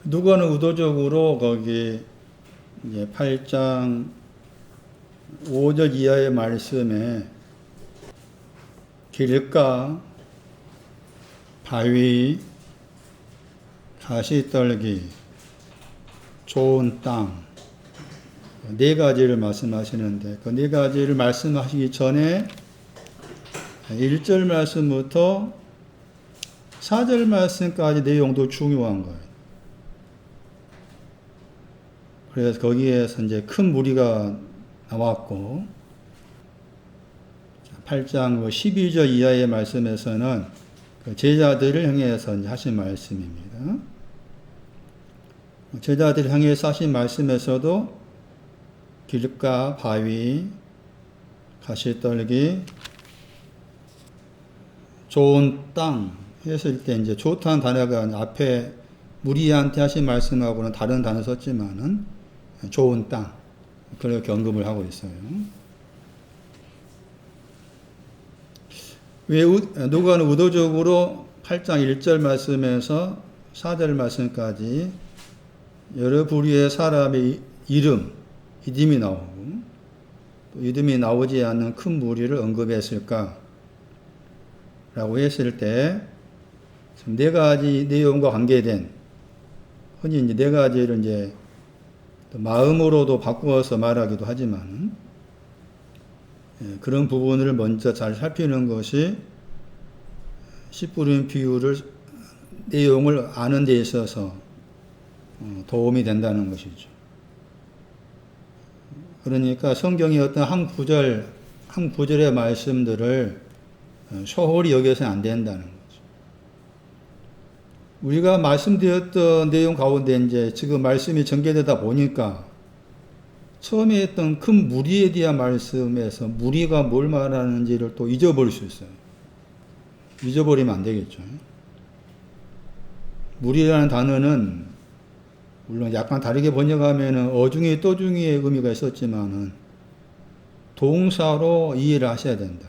누가는 의도적으로 거기 이제 8장 5절 이하의 말씀에 길가, 바위, 가시떨기, 좋은 땅, 네 가지를 말씀하시는데 그 네 가지를 말씀하시기 전에 1절 말씀부터 4절 말씀까지 내용도 중요한 거예요. 그래서 거기에서 이제 큰 무리가 나왔고 8장 12절 이하의 말씀에서는 그 제자들을 향해서 이제 하신 말씀입니다. 제자들을 향해서 하신 말씀에서도 길가, 바위, 가시떨기, 좋은 땅 했을 때 이제 좋다는 단어가 앞에 무리한테 하신 말씀하고는 다른 단어 썼지만은 좋은 땅 그렇게 언급을 하고 있어요. 왜 누가는 의도적으로 8장 1절 말씀에서 4절 말씀까지 여러 부류의 사람의 이름이 나오고 또 이름이 나오지 않는 큰 무리를 언급했을까? 라고 했을 때 네 가지 내용과 관계된 흔히 이제 네 가지를 이제 마음으로도 바꾸어서 말하기도 하지만 그런 부분을 먼저 잘 살피는 것이 씨뿌린 비유를 내용을 아는 데 있어서 도움이 된다는 것이죠. 그러니까 성경의 어떤 한 구절의 말씀들을 소홀히 여겨서는 안 된다는 거죠. 우리가 말씀드렸던 내용 가운데 이제 지금 말씀이 전개되다 보니까 처음에 했던 큰 무리에 대한 말씀에서 무리가 뭘 말하는지를 또 잊어버릴 수 있어요. 잊어버리면 안 되겠죠. 무리라는 단어는 물론 약간 다르게 번역하면 어중이 떠중이의 의미가 있었지만은 동사로 이해를 하셔야 된다.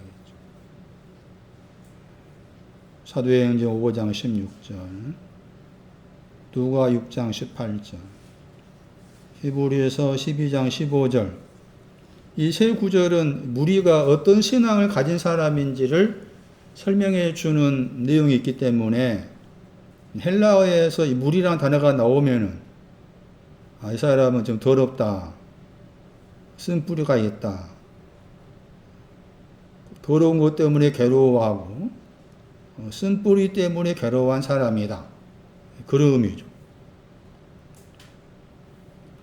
사도행전 5장 16절, 누가 6장 18절, 히브리서 12장 15절. 이 세 구절은 무리가 어떤 신앙을 가진 사람인지를 설명해 주는 내용이 있기 때문에 헬라어에서 이 무리라는 단어가 나오면은 이 사람은 좀 더럽다, 쓴뿌리가 있다, 더러운 것 때문에 괴로워하고 쓴뿌리 때문에 괴로워한 사람이다. 그런 의미죠.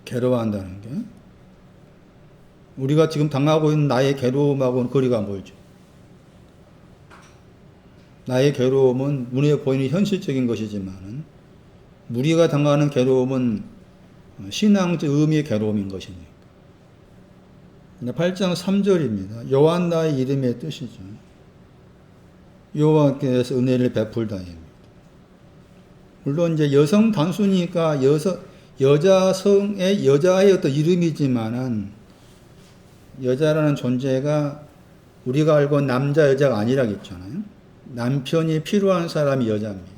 괴로워한다는 게 우리가 지금 당하고 있는 나의 괴로움하고는 거리가 멀죠. 나의 괴로움은 눈에 보이는 현실적인 것이지만 우리가 당하는 괴로움은 신앙적 의미의 괴로움인 것이니까. 8장 3절입니다. 요한나의 이름의 뜻이죠. 여호와께서 은혜를 베풀다입니다. 물론 이제 여성 단수니까 여자의 어떤 이름이지만은 여자라는 존재가 우리가 알고 남자 여자가 아니라겠잖아요. 남편이 필요한 사람이 여자입니다.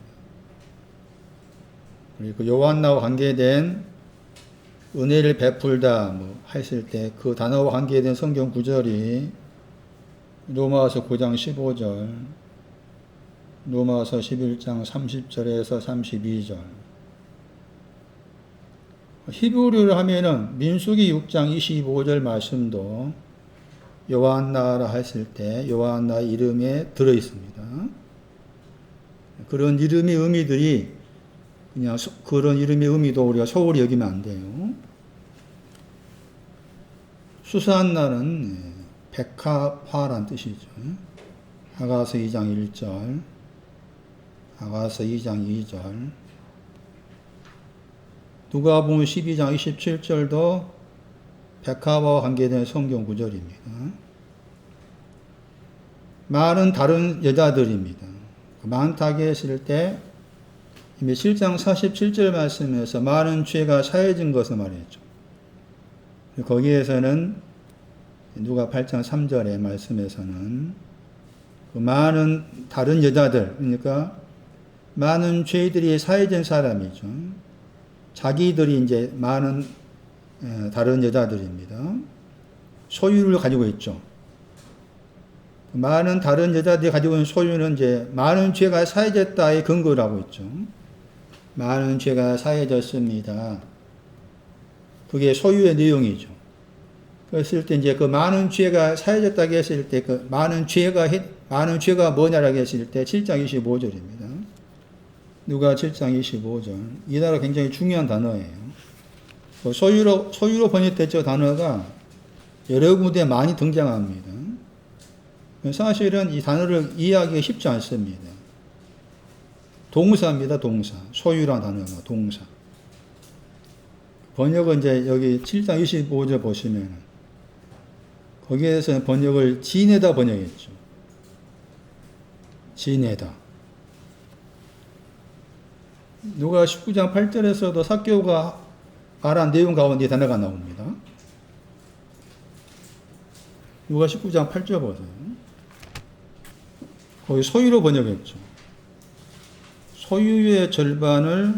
그리고 요한나와 관계된 은혜를 베풀다 했을 때 그 단어와 관계된 성경 구절이 로마서 9장 15절, 로마서 11장 30절에서 32절. 히브리어를 하면은 민수기 6장 25절 말씀도 요한나라 했을 때 요한나의 이름에 들어 있습니다. 그런 이름의 의미들이 그런 이름의 의미도 우리가 소홀히 여기면 안 돼요. 수산날은 백합화란 뜻이죠. 아가서 2장 1절, 아가서 2장 2절, 누가복음 12장 27절도 백합화와 관계된 성경 구절입니다. 많은 다른 여자들입니다. 많다고 했을 때 이미 7장 47절 말씀에서 많은 죄가 사해진 것을 말했죠. 거기에서는 누가 8장 3절의 말씀에서는 그 많은 다른 여자들, 그러니까 많은 죄들이 사해진 사람이죠. 자기들이 이제 많은 다른 여자들입니다. 소유를 가지고 있죠. 많은 다른 여자들이 가지고 있는 소유는 이제 많은 죄가 사해졌다의 근거를 하고 있죠. 많은 죄가 사해졌습니다. 그게 소유의 내용이죠. 그랬을 때 이제 그 많은 죄가 사해졌다고 했을 때 그 많은 죄가 뭐냐라고 했을 때 7장 25절입니다. 누가 7장 25절. 이 단어가 굉장히 중요한 단어예요. 소유로 번역됐죠. 단어가 여러 군데 많이 등장합니다. 사실은 이 단어를 이해하기가 쉽지 않습니다. 동사입니다. 동사. 소유란 단어가 동사. 번역은 이제 여기 7장 25절 보시면 거기에서 번역을 지내다 번역했죠. 지내다. 누가 19장 8절에서도 삭개오가 말한 내용 가운데 이 단어가 나옵니다. 누가 19장 8절 보세요. 거기 소유로 번역했죠. 소유의 절반을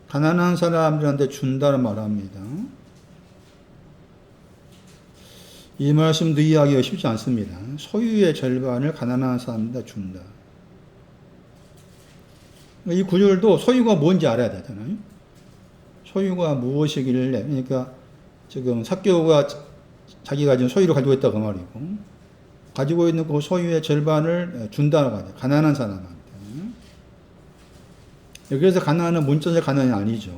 가난한 사람들한테 준다는 말합니다. 이 말씀도 이해하기가 쉽지 않습니다. 소유의 절반을 가난한 사람들한테 준다. 이 구절도 소유가 뭔지 알아야 되잖아요. 소유가 무엇이길래, 그러니까 지금 삭개오가 자기가 지금 소유를 가지고 있다 그 말이고, 가지고 있는 그 소유의 절반을 준다고 하죠. 가난한 사람한테. 그래서 가난은 문자적 가난이 아니죠.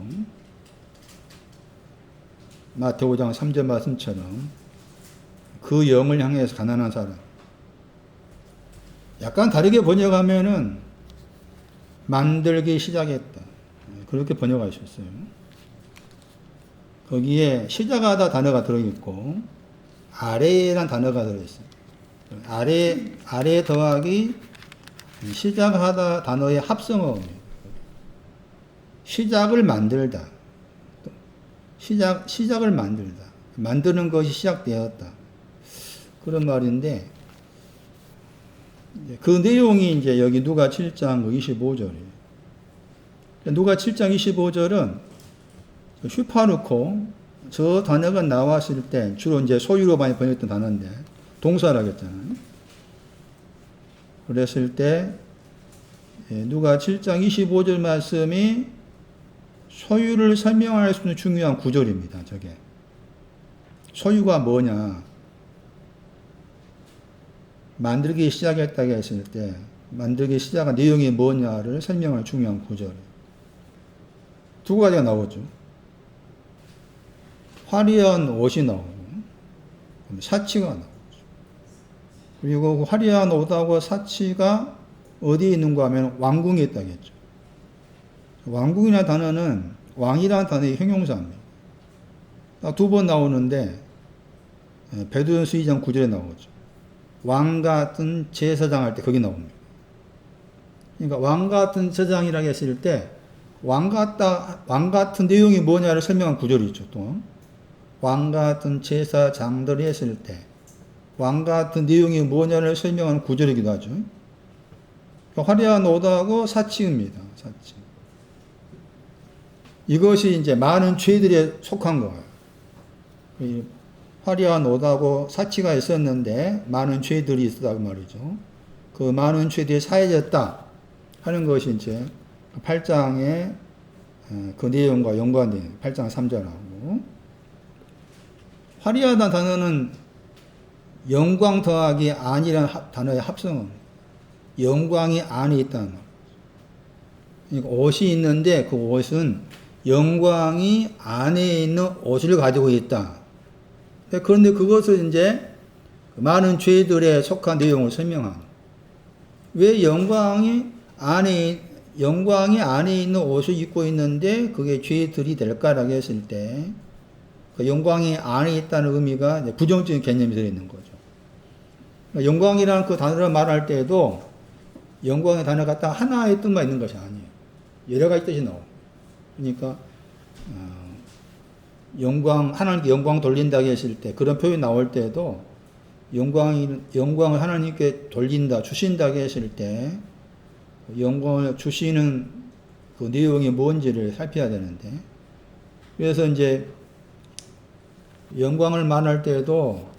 마태오 5장 3절 말씀처럼 그 영을 향해서 가난한 사람. 약간 다르게 번역하면은 만들기 시작했다. 그렇게 번역하셨어요. 거기에 시작하다 단어가 들어있고 아래란 단어가 들어있어요. 아래 더하기 시작하다 단어의 합성어입니다. 시작을 만들다. 시작을 만들다. 만드는 것이 시작되었다. 그런 말인데, 그 내용이 이제 여기 누가 7장 25절이에요. 누가 7장 25절은 슈파르코, 저 단어가 나왔을 때 주로 이제 소유로 많이 번역했던 단어인데, 동사라고 했잖아요. 그랬을 때, 누가 7장 25절 말씀이 소유를 설명할 수 있는 중요한 구절입니다. 저게. 소유가 뭐냐. 만들기 시작했다고 했을 때 만들기 시작한 내용이 뭐냐를 설명할 중요한 구절. 두 가지가 나오죠. 화려한 옷이 나오고 사치가 나오죠. 그리고 그 화려한 옷하고 사치가 어디에 있는가 하면 왕궁에 있다겠죠. 왕궁이라는 단어는 왕이라는 단어의 형용사입니다. 두 번 나오는데 베드로전서 2장 9절에 나오죠. 왕 같은 제사장 할 때 거기 나옵니다. 그러니까 왕 같은 제사장이라고 했을 때 왕 같은 내용이 뭐냐를 설명한 구절이 있죠. 또 왕 같은 제사장들이 했을 때 왕 같은 내용이 뭐냐를 설명하는 구절이기도 하죠. 화려한 옷하고 사치입니다. 사치. 이것이 이제 많은 죄들에 속한 거예요. 화려한 옷하고 사치가 있었는데 많은 죄들이 있었다고 말이죠. 그 많은 죄들이 사해졌다 하는 것이 이제 8장의 그 내용과 연관된 8장 3절하고 화려하다는 단어는 영광 더하기 안이라는 단어의 합성어입니다. 영광이 안에 있다는 말. 그러니까 옷이 있는데 그 옷은 영광이 안에 있는 옷을 가지고 있다. 그런데 그것을 이제 많은 죄들에 속한 내용을 설명합니다. 왜 영광이 안에 있는 옷을 입고 있는데 그게 죄들이 될까라고 했을 때 그 영광이 안에 있다는 의미가 부정적인 개념이 들어있는 거죠. 영광이라는 그 단어를 말할 때에도 영광의 단어가 딱 하나의 뜻만 있는 것이 아니에요. 여러 가지 뜻이 나옵니다. 그러니까 하나님께 영광 돌린다고 했을 때 그런 표현이 나올 때도 영광을 하나님께 돌린다, 주신다고 했을 때 영광을 주시는 그 내용이 뭔지를 살펴야 되는데, 그래서 이제 영광을 말할 때도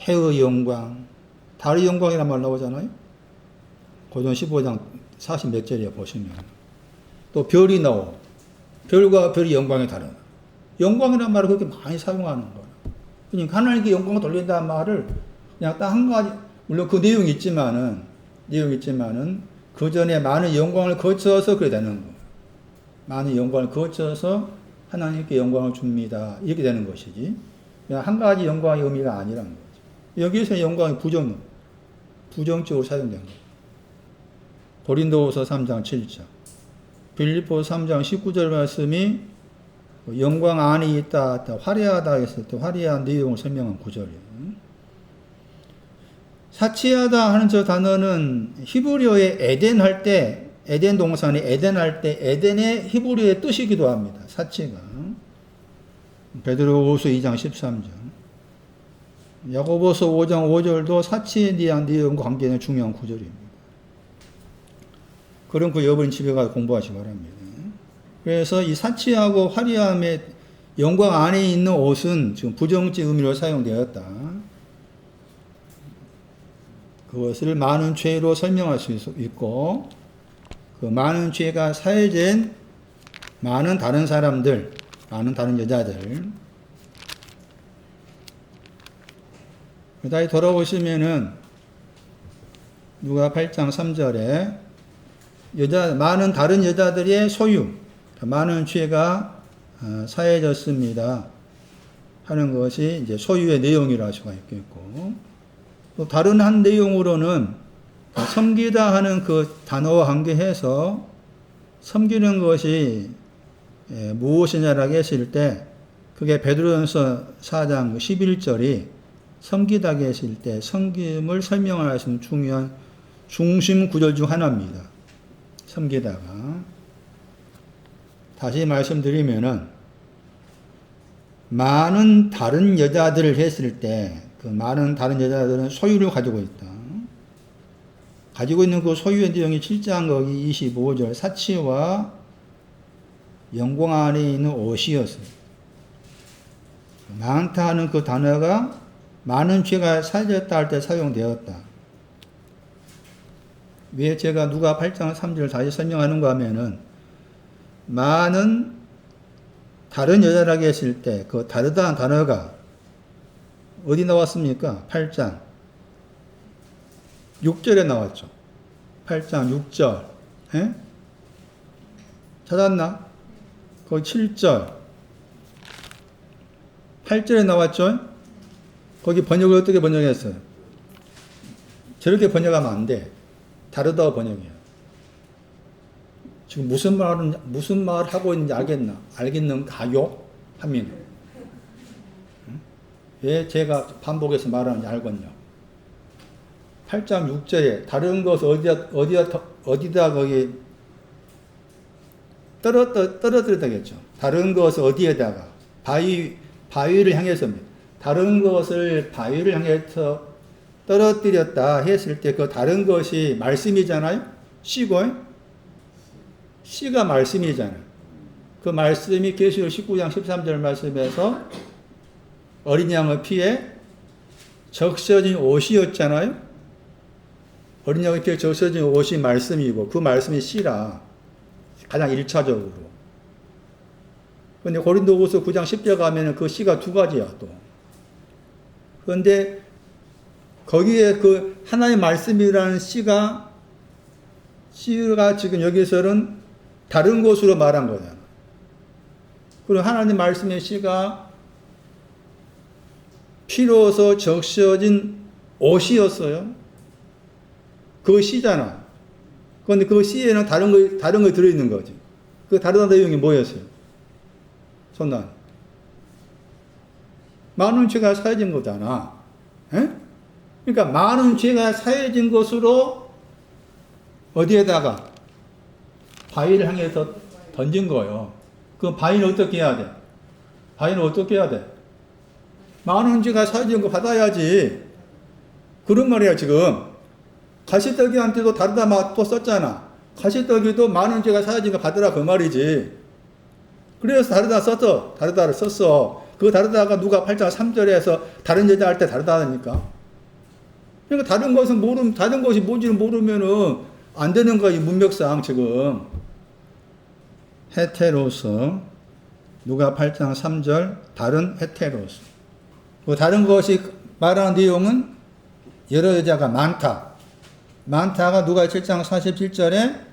해의 영광, 달의 영광이란 말 나오잖아요. 고전 15장 40 몇 절에 보시면 또 별이 나오고 별과 별이 영광이 다르다. 영광이란 말을 그렇게 많이 사용하는 거예요. 그러니까 하나님께 영광을 돌린다는 말을 그냥 딱 한 가지, 물론 그 내용이 있지만은 그 전에 많은 영광을 거쳐서 그래 되는 거예요. 많은 영광을 거쳐서 하나님께 영광을 줍니다. 이렇게 되는 것이지. 그냥 한 가지 영광의 의미가 아니라는 거죠. 여기에서 영광이 부정적으로 사용된 거예요. 고린도후서 3장 7절, 빌립보서 3장 19절 말씀이 영광 안에 있다, 화려하다 했을 때 화려한 내용을 설명한 구절이에요. 사치하다 하는 저 단어는 히브리어의 에덴 할 때, 에덴 동산이 에덴 할 때 에덴의 히브리어의 뜻이기도 합니다. 사치가. 베드로후서 2장 13절, 야고보서 5장 5절도 사치에 대한 내용과 관계는 중요한 구절입니다. 그럼 그 여러분 집에 가서 공부하시기 바랍니다. 그래서 이 사치하고 화려함의 영광 안에 있는 옷은 지금 부정적 의미로 사용되었다. 그것을 많은 죄로 설명할 수 있고, 그 많은 죄가 사해진 많은 다른 사람들, 많은 다른 여자들. 다시 돌아오시면은 누가 8장 3절에 많은 다른 여자들의 소유, 많은 죄가 사해졌습니다 하는 것이 이제 소유의 내용이라 할 수가 있겠고, 또 다른 한 내용으로는 섬기다 하는 그 단어와 관계해서 섬기는 것이 무엇이냐라고 했을 때, 그게 베드로전서 4장 11절이 섬기다 했을 때 섬김을 설명할 수 있는 중요한 중심 구절 중 하나입니다. 섬기다가. 다시 말씀드리면은 많은 다른 여자들을 했을 때 그 많은 다른 여자들은 소유를 가지고 있다. 가지고 있는 그 소유의 내용이 7장 거기 25절 사치와 영광 안에 있는 옷이었어요. 많다 하는 그 단어가 많은 죄가 사해졌다 할 때 사용되었다. 왜 제가 누가 8장 3절을 다시 설명하는가 하면은 많은 다른 여자라고 했을 때 그 다르다는 단어가 어디 나왔습니까? 8장 6절에 나왔죠. 8장 6절. 에? 찾았나? 거기 7절. 8절에 나왔죠? 거기 번역을 어떻게 번역했어요? 저렇게 번역하면 안 돼. 다르다고 번역해요. 지금 무슨 말 하고 있는지 알겠는가요? 하면. 왜 제가 반복해서 말하는지 알겠냐? 8장 6절에 다른 것을 어디다 거기 떨어뜨려야 되겠죠. 다른 것을 어디에다가 바위를 향해서입니다. 다른 것을 바위를 향해서 떨어뜨렸다 했을 때 그 다른 것이 말씀이잖아요. 씨가 말씀이잖아요. 그 말씀이 계시록 19장 13절 말씀에서 어린 양의 피에 적셔진 옷이었잖아요. 어린 양의 피에 적셔진 옷이 말씀이고 그 말씀이 씨라. 가장 1차적으로. 그런데 고린도후서 9장 10절 가면은 그 씨가 두 가지야 또. 그런데 거기에 그 하나의 말씀이라는 씨가 지금 여기서는 다른 것으로 말한 거잖아. 그리고 하나님 말씀의 씨가 피로서 적셔진 옷이었어요. 그 씨잖아. 그런데 그 씨에는 다른 거 들어있는 거지. 그 다른 내용이 뭐였어요? 손난. 많은 죄가 사해진 거잖아. 에? 그러니까 많은 죄가 사해진 것으로 어디에다가 바위를 향해서 던진 거예요. 그 바위는 어떻게 해야 돼? 바위는 어떻게 해야 돼? 많은 죄가 사해진 거 받아야지. 그런 말이야 지금. 가시떨기한테도 다르다 또 썼잖아. 가시떡이도 많은 죄가 사해진 거 받으라 그 말이지. 그래서 다르다를 썼어. 그 다르다가 누가 8장 3절에서 다른 여자 할 때 다르다 하니까. 그러니까 다른 것이 뭔지를 모르면은 안 되는 거야, 이 문맥상 지금. 헤테로스. 누가 8장 3절, 다른 헤테로스. 그 다른 것이 말하는 내용은 여러 여자가 많다. 많다가 누가 7장 47절에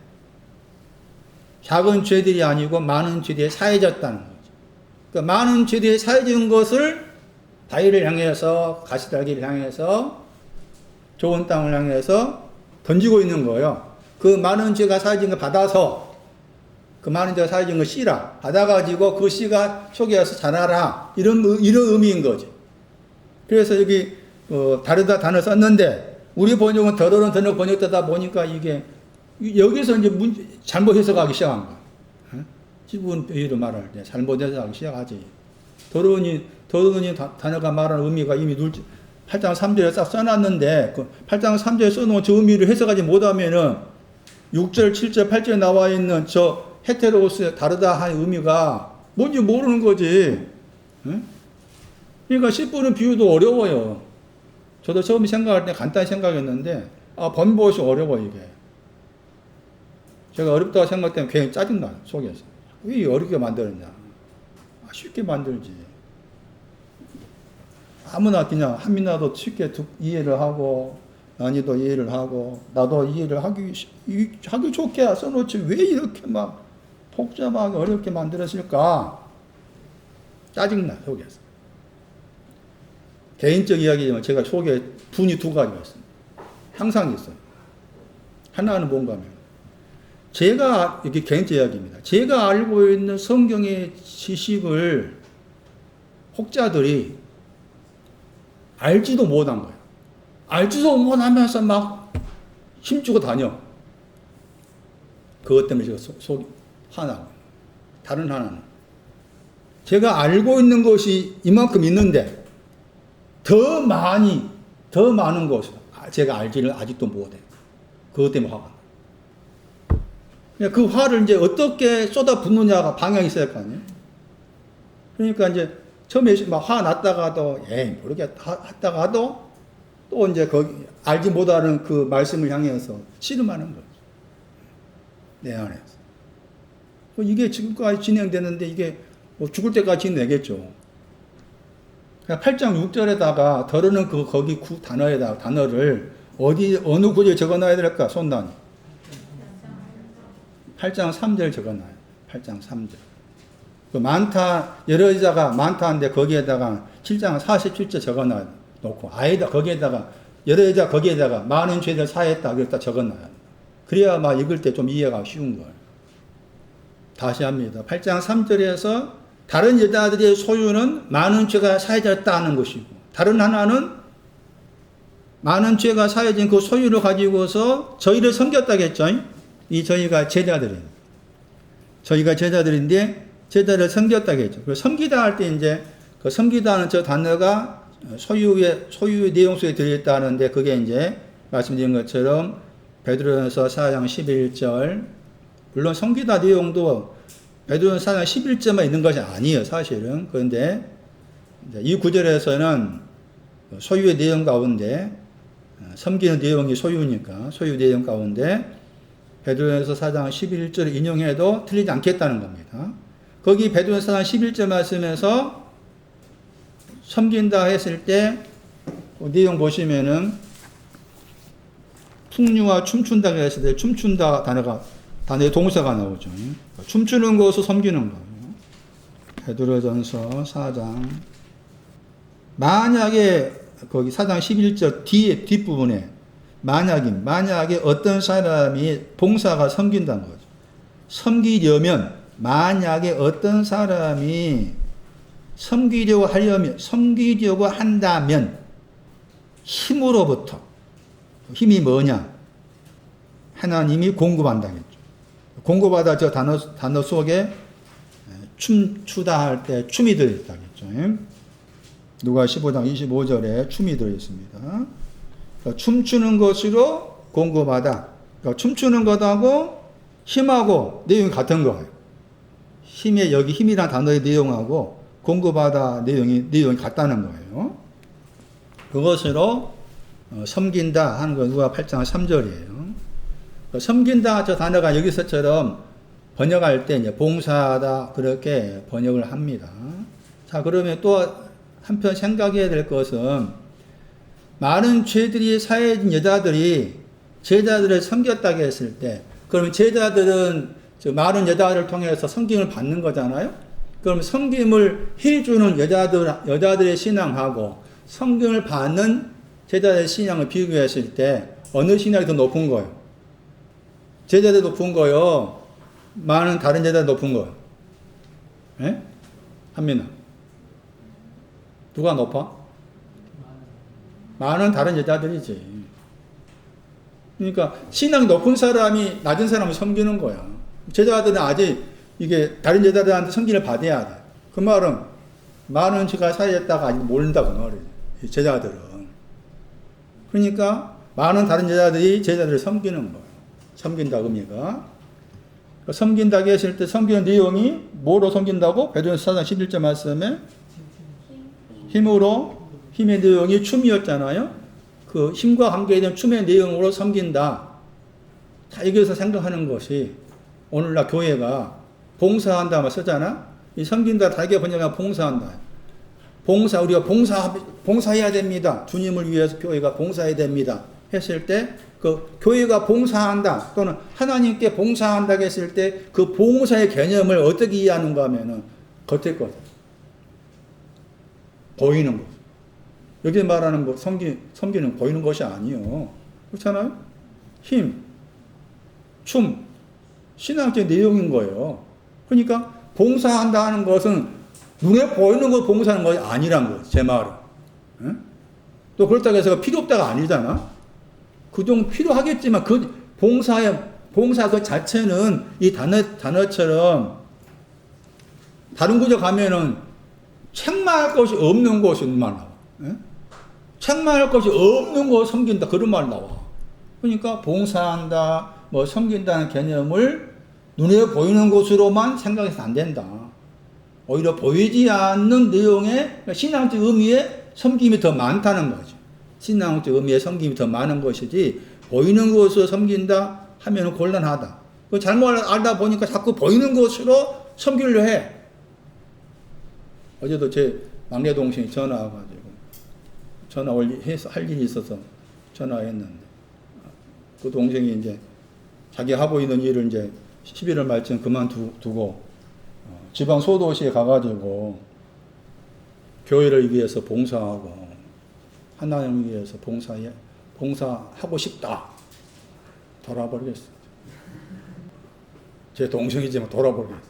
작은 죄들이 아니고 많은 죄들이 사해졌다는 거죠. 그러니까 많은 죄들이 사해진 것을 바위를 향해서, 가시달기를 향해서, 좋은 땅을 향해서 던지고 있는 거예요. 그 많은 죄가 사해진 걸 받아서, 그 많은 죄가 사해진 걸 씨라 받아가지고 그 씨가 속에서 자라라, 이런 의미인 거지. 그래서 여기 다르다 단어 썼는데 우리 번역은 더러운 단어 번역되다 보니까 이게 여기서 이제 잘못 해석하기 시작한 거야. 지분 비유로 말할 때 잘못 해석하기 시작하지. 더러운이 단어가 말하는 의미가 이미 8장 3절에 싹 써놨는데 그 8장 3절에 써놓은 저 의미를 해석하지 못하면은 6절, 7절, 8절에 나와 있는 저 헤테로스 다르다 하는 의미가 뭔지 모르는 거지. 그러니까 10분은 비유도 어려워요. 저도 처음 생각할 때 간단히 생각했는데 번복이 어려워 이게. 제가 어렵다고 생각되면 괜히 짜증나 속에서. 왜 어렵게 만들었냐. 쉽게 만들지. 아무나 그냥 한민나도 쉽게 이해를 하고 난이도 이해를 하고 나도 이해를 하기 좋게 써놓지 왜 이렇게 막 복잡하게 어렵게 만들었을까. 짜증나 속에서. 개인적 이야기지만 제가 속에 분이 두 가지가 있습니다. 항상 있어요. 하나는 뭔가 하면 제가 이게 개인적 이야기입니다. 제가 알고 있는 성경의 지식을 혹자들이 알지도 못한 거예요. 알지도 못하면서 막 힘주고 다녀. 그것 때문에 제가 속이 화나고. 다른 하나는 제가 알고 있는 것이 이만큼 있는데 더 많은 것을 제가 알지를 아직도 못해. 그것 때문에 화가 나. 그 화를 이제 어떻게 쏟아붓느냐가 방향이 있어야 할 거 아니에요? 그러니까 이제 처음에 막 화 났다가도, 모르겠다 했다가도 또 이제 거기 알지 못하는 그 말씀을 향해서 씨름하는 거죠. 내 안에서. 이게 지금까지 진행되는데 이게 뭐 죽을 때까지 진행되겠죠. 8장 6절에다가 더러는 거기 단어를 어느 구절에 적어놔야 될까? 손단위. 8장 3절 적어놔요. 8장 3절. 그 많다, 여러 여자가 많다는데 거기에다가 7장 47절 적어놓고, 거기에다가, 여러 여자 거기에다가 많은 죄를 사했다. 그랬다 적어놔요. 그래야 막 읽을 때 좀 이해가 쉬운 거예요. 다시 합니다. 8장 3절에서 다른 여자들의 소유는 많은 죄가 사해졌다는 것이고, 다른 하나는 많은 죄가 사해진 그 소유를 가지고서 저희를 섬겼다겠죠. 이 저희가 제자들입니다. 저희가 제자들인데 제자를 섬겼다겠죠. 그리고 섬기다 할 때 이제 그 섬기다는 저 단어가 소유의 내용 속에 들어있다는데 그게 이제 말씀드린 것처럼 베드로전서 4장 11절. 물론 섬기다 내용도 베드로전서 4장 11절만 있는 것이 아니에요, 사실은. 그런데 이 구절에서는 소유의 내용 가운데 섬기는 내용이 소유니까 소유 내용 가운데 베드로전서 4장 11절을 인용해도 틀리지 않겠다는 겁니다. 거기 베드로전서 4장 11절 말씀에서 섬긴다 했을 때 내용 보시면은 풍류와 춤춘다 했을 때 춤춘다 단어의 동사가 나오죠. 춤추는 것을 섬기는 거예요. 베드로전서 4장. 만약에 거기 4장 11절 뒷부분에 만약에 어떤 사람이 봉사가 섬긴다는 거죠. 섬기려면 만약에 어떤 사람이 섬기려고 한다면 힘으로부터 힘이 뭐냐? 하나님이 공급한다겠죠. 공급하다 저 단어 속에 춤추다 할 때 춤이 들어있다겠죠. 누가 15장 25절에 춤이 들어있습니다. 그러니까 춤추는 것으로 공급하다. 그러니까 춤추는 것하고 힘하고 내용이 같은 거예요. 힘의 여기 힘이란 단어의 내용하고 공급하다 내용이 같다는 거예요. 그것으로 섬긴다 하는 거 누가 8장 3절이에요. 섬긴다 저 단어가 여기서처럼 번역할 때 이제 봉사하다 그렇게 번역을 합니다. 자, 그러면 또 한편 생각해야 될 것은 많은 죄들이 사해진 여자들이 제자들을 섬겼다고 했을 때 그러면 제자들은 많은 여자들을 통해서 섬김을 받는 거잖아요. 그럼 섬김을 해주는 여자들의 신앙하고 섬김을 받는 제자들의 신앙을 비교했을 때 어느 신앙이 더 높은 거예요? 제자들 높은 거요? 많은 다른 제자들 높은 거예요? 예? 한민아. 누가 높아? 많은 다른 제자들이지. 그러니까 신앙이 높은 사람이 낮은 사람을 섬기는 거야. 제자들은 아직 이게 다른 제자들한테 섬기를 받아야 돼. 그 말은 많은 죄가 사해졌다가 아직 모른다고 말이에요. 제자들은. 그러니까 많은 다른 제자들이 제자들을 섬기는 거예요. 섬긴다 의미가. 섬긴다고 했을 때 섬기는 내용이 뭐로 섬긴다고? 베드로전서 4장 11절 말씀에 힘으로 힘의 내용이 춤이었잖아요. 그 힘과 관계된 춤의 내용으로 섬긴다. 자, 여기서 생각하는 것이 오늘날 교회가 봉사한다만 쓰잖아. 이 섬긴다 다르게 번역하면 봉사한다. 우리가 봉사해야 됩니다. 주님을 위해서 교회가 봉사해야 됩니다. 했을 때 그 교회가 봉사한다 또는 하나님께 봉사한다 했을 때 그 봉사의 개념을 어떻게 이해하는가 하면은 겉에 것 보이는 것. 여기 말하는 것 섬기는 보이는 것이 아니요. 그렇잖아요. 힘, 춤, 신앙적 내용인 거예요. 그러니까 봉사한다 하는 것은 눈에 보이는 것 봉사하는 것이 아니란 거예요. 제 말은. 응? 또 그렇다고 해서 필요 없다가 아니잖아. 그 정도 필요하겠지만 그 봉사 그 자체는 이 단어처럼 다른 구절 가면은 책망할 것이 없는 것이 말 나와. 예? 책망할 것이 없는 거 섬긴다 그런 말 나와. 그러니까 봉사한다 뭐 섬긴다는 개념을 눈에 보이는 것으로만 생각해서 안 된다. 오히려 보이지 않는 내용의 신앙적 의미의 섬김이 더 많다는 거죠. 신앙적 의미의 섬김이 더 많은 것이지 보이는 것으로 섬긴다 하면 곤란하다. 잘못 알다 보니까 자꾸 보이는 것으로 섬기려 해. 어제도 제 막내 동생이 전화 와가지고 할 일이 있어서 전화했는데 그 동생이 이제 자기 하고 있는 일을 이제 11월 말쯤 그만두고 지방 소도시에 가가지고 교회를 위해서 봉사하고 하나님을 위해서 봉사하고 싶다. 돌아버리겠어. 제 동생이지만 돌아버리겠어.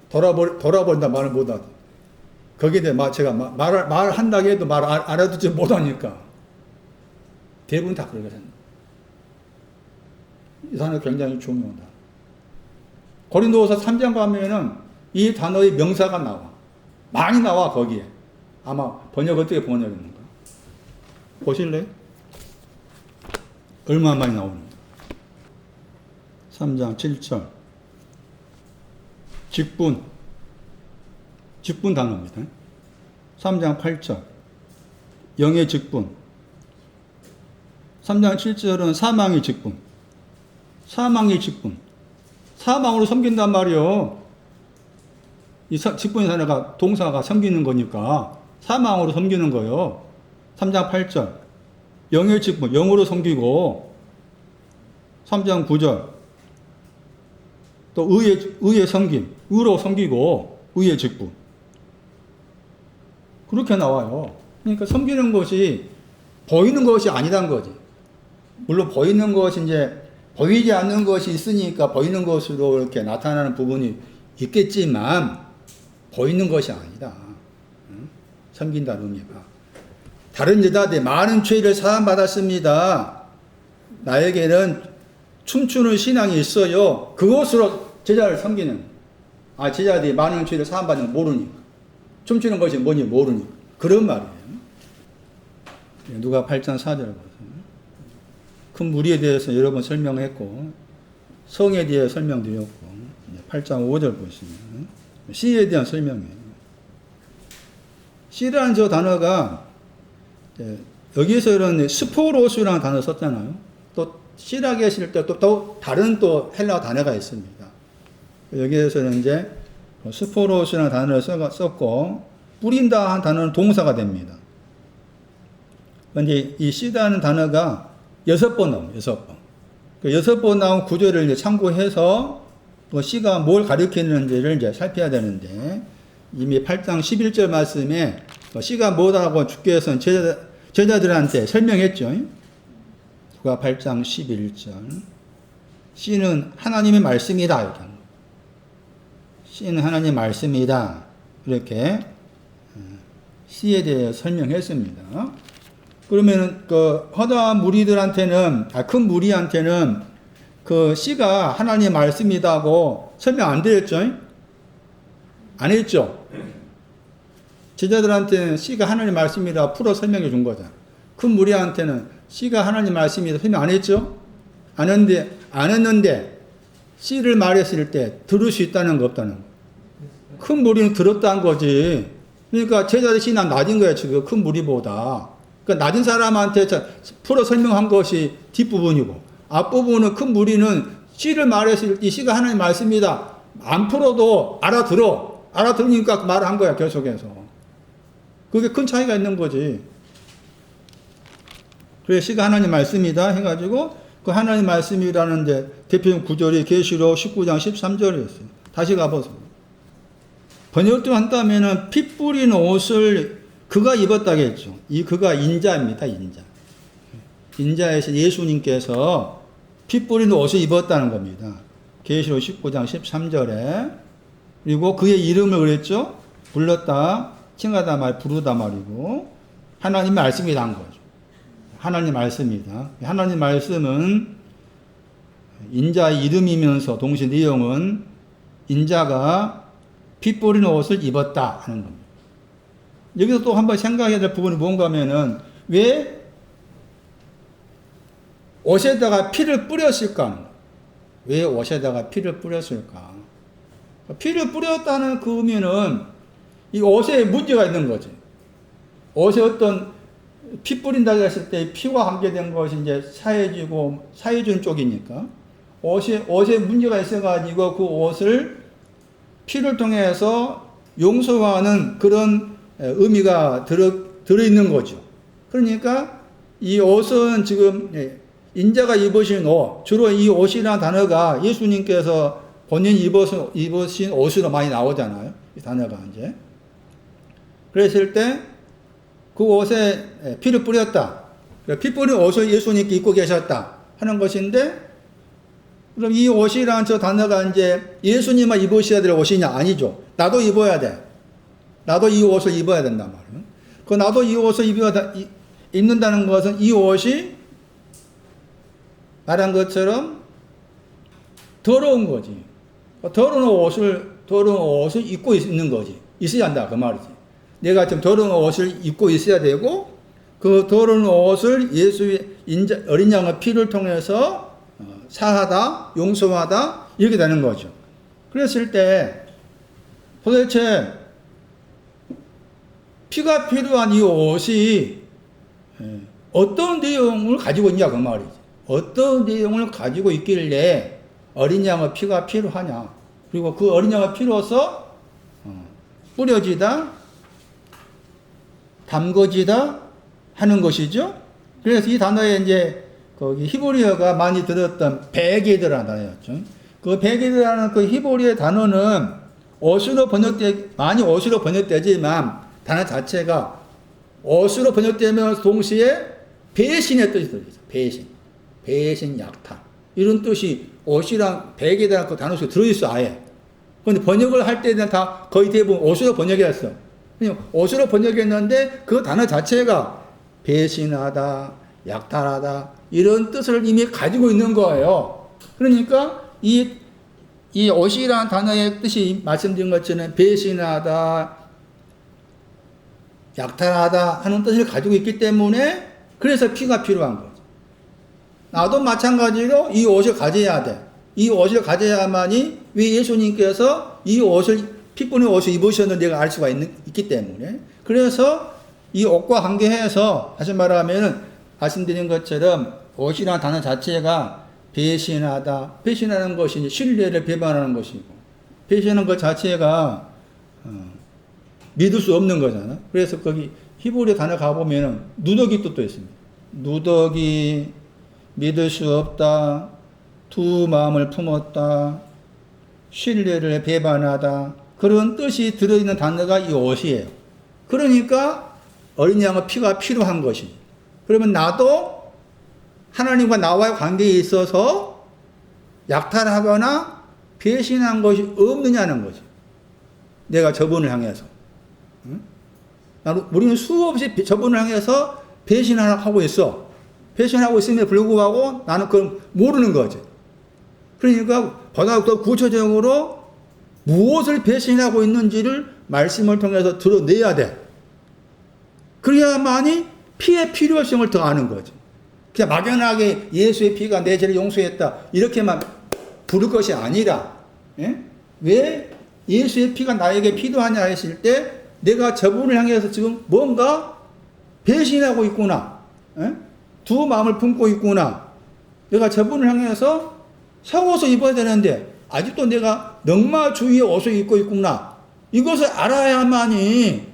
돌아버린다 말을 못하지. 거기에 대해 제가 말한다고 해도 말 알아듣지 못하니까 대부분 다 그러게 된다. 이 단어 굉장히 중요하다. 고린도후서 3장 가면은 이 단어의 명사가 나와. 많이 나와 거기에. 아마 번역 어떻게 번역했는가? 보실래요? 얼마 많이 나오는가? 3장 7절. 직분 단어입니다. 3장 8절. 영의 직분. 3장 7절은 사망의 직분. 사망으로 섬긴단 말이요. 이 직분의 단어가 동사가 섬기는 거니까 사망으로 섬기는 거요. 3장 8절. 영의 직분, 영으로 섬기고 3장 9절. 또 의의 섬김, 의로 섬기고 의의 직분. 그렇게 나와요. 그러니까 섬기는 것이 보이는 것이 아니란 거지. 물론 보이는 것이 이제 보이지 않는 것이 있으니까 보이는 것으로 이렇게 나타나는 부분이 있겠지만 보이는 것이 아니다. 섬긴다는 의미가. 다른 여자들이 많은 죄를 사함받았습니다. 나에게는 춤추는 신앙이 있어요. 그것으로 제자를 섬기는. 제자들이 많은 죄를 사함받는 걸 모르니까. 춤추는 것이 뭔지 모르니까. 그런 말이에요. 누가 8장 4절을 보세요. 큰 무리에 대해서 여러 번 설명했고 성에 대해 설명드렸고, 8장 5절 보시면 씨에 대한 설명이에요. 씨라는 저 단어가 여기서는 스포로스라는 단어 썼잖아요. 또 씨라 계실 때 또 다른 또 헬라 단어가 있습니다. 여기에서는 이제 스포로스라는 단어를 썼고, 뿌린다 한 단어는 동사가 됩니다. 근데 이 씨다는 단어가 6번 나옵니다. 6번. 그 6번 나온 구절을 이제 참고해서 그 씨가 뭘 가리키는지를 이제 살펴야 되는데, 이미 8장 11절 말씀에 씨가 뭐다라고 주께서는 제자들한테 설명했죠. 누가 8장 11절. 씨는 하나님의 말씀이다. 이렇게. 씨는 하나님의 말씀이다. 이렇게 씨에 대해 설명했습니다. 그러면은 그 허다한 무리들한테는, 큰 무리한테는 그 씨가 하나님의 말씀이다고 설명 안 드렸죠? 안 했죠? 제자들한테는 씨가 하나님의 말씀이다 풀어 설명해 준 거죠. 큰 무리한테는 씨가 하나님의 말씀이다 설명 안 했죠? 안 했는데 씨를 말했을 때 들을 수 있다는 거 없다는 거. 큰 무리는 들었다는 거지. 그러니까 제자들 신앙 낮은 거야, 지금 큰 무리보다. 그러니까 낮은 사람한테 풀어 설명한 것이 뒷부분이고, 앞부분은 큰 무리는 씨를 말했을 때 씨가 하나님 말씀이다. 안 풀어도 알아들으니까 말을 한 거야, 계속해서. 그게 큰 차이가 있는 거지. 그래서 씨가 하나님 말씀이다 해가지고 그 하나님 말씀이라는 이제 대표적 구절이 계시록 19장 13절이었어요. 다시 가보세요. 번역도 한다면은 피 뿌린 옷을 그가 입었다겠죠. 이 그가 인자입니다. 인자에서 예수님께서 피 뿌린 옷을 입었다는 겁니다. 계시록 19장 13절에. 그리고 그의 이름을 그랬죠. 불렀다, 칭하다 말, 부르다 말이고, 하나님 말씀이다 한 거죠. 하나님 말씀이다. 하나님 말씀은 인자의 이름이면서 동시에 내용은 인자가 피 뿌리는 옷을 입었다 하는 겁니다. 여기서 또 한번 생각해야 될 부분이 뭔가 하면은, 왜 옷에다가 피를 뿌렸을까? 왜 옷에다가 피를 뿌렸을까? 피를 뿌렸다는 그 의미는 이 옷에 문제가 있는 거지. 옷에 어떤 피 뿌린다고 했을 때 피와 관계된 것이 이제 사해주는 쪽이니까 옷에 문제가 있어가지고 그 옷을 피를 통해서 용서하는 그런 의미가 들어있는 거죠. 그러니까 이 옷은 지금 인자가 입으신 옷, 주로 이 옷이라는 단어가 예수님께서 본인이 입으신 옷으로 많이 나오잖아요. 이 단어가 이제. 그랬을 때 그 옷에 피를 뿌렸다. 피 뿌린 옷을 예수님께 입고 계셨다 하는 것인데, 그럼 이 옷이라는 저 단어가 이제 예수님만 입으셔야 될 옷이냐? 아니죠. 나도 입어야 돼. 나도 이 옷을 입어야 된단 말이에요. 그 나도 이 옷을 입는다는 것은 이 옷이 말한 것처럼 더러운 거지. 더러운 옷을 입고 있는 거지. 있어야 한다. 그 말이지. 내가 지금 더러운 옷을 입고 있어야 되고, 그 더러운 옷을 예수의 어린 양의 피를 통해서 사하다, 용서하다, 이렇게 되는 거죠. 그랬을 때 도대체 피가 필요한 이 옷이 어떤 내용을 가지고 있냐 그 말이지. 어떤 내용을 가지고 있길래 어린 양의 피가 필요하냐. 그리고 그 어린 양의 피로서 뿌려지다, 담궈지다 하는 것이죠. 그래서 이 단어에 이제 거기 히브리어가 많이 들었던 베게드라는 단어였죠. 그 베게드라는 그 히브리어 단어는 많이 옷으로 번역되지만 단어 자체가 옷으로 번역되면서 동시에 배신의 뜻이 들어있어요. 배신, 약탈. 이런 뜻이 옷이랑 베게드라는 그 단어 속에 들어있어, 아예. 그런데 번역을 할 때는 다 거의 대부분 옷으로 번역했어. 옷으로 번역했는데 그 단어 자체가 배신하다, 약탈하다, 이런 뜻을 이미 가지고 있는 거예요. 그러니까 이 옷이라는 단어의 뜻이 말씀드린 것처럼 배신하다, 약탈하다 하는 뜻을 가지고 있기 때문에 그래서 피가 필요한 거죠. 나도 마찬가지로 이 옷을 가져야 돼. 이 옷을 가져야만이 왜 예수님께서 이 옷을 핏분의 옷을 입으셨는지 내가 알 수가 있기 때문에. 그래서 이 옷과 관계해서 다시 말하면 말씀드린 것처럼 옷이라는 단어 자체가 배신하다. 배신하는 것이 신뢰를 배반하는 것이고, 배신하는 것 자체가 믿을 수 없는 거잖아. 그래서 거기 히브리 단어 가보면 누더기 뜻도 있습니다. 누더기, 믿을 수 없다, 두 마음을 품었다, 신뢰를 배반하다, 그런 뜻이 들어있는 단어가 이 옷이에요. 그러니까 어린 양의 피가 필요한 것이. 그러면 나도 하나님과 나와의 관계에 있어서 약탈하거나 배신한 것이 없느냐는 거죠. 내가 저분을 향해서. 우리는 수없이 저분을 향해서 배신하고 있어. 배신하고 있음에 불구하고 나는 그걸 모르는 거지. 그러니까 보다 더 구체적으로 무엇을 배신하고 있는지를 말씀을 통해서 드러내야 돼. 그래야만이 피의 필요성을 더 아는 거죠. 그냥 막연하게 예수의 피가 내 죄를 용서했다 이렇게만 부를 것이 아니라, 왜 예수의 피가 나에게 필요하냐 했을 때 내가 저분을 향해서 지금 뭔가 배신하고 있구나, 두 마음을 품고 있구나, 내가 저분을 향해서 속옷을 입어야 되는데 아직도 내가 넉마주의의 옷을 입고 있구나, 이것을 알아야만이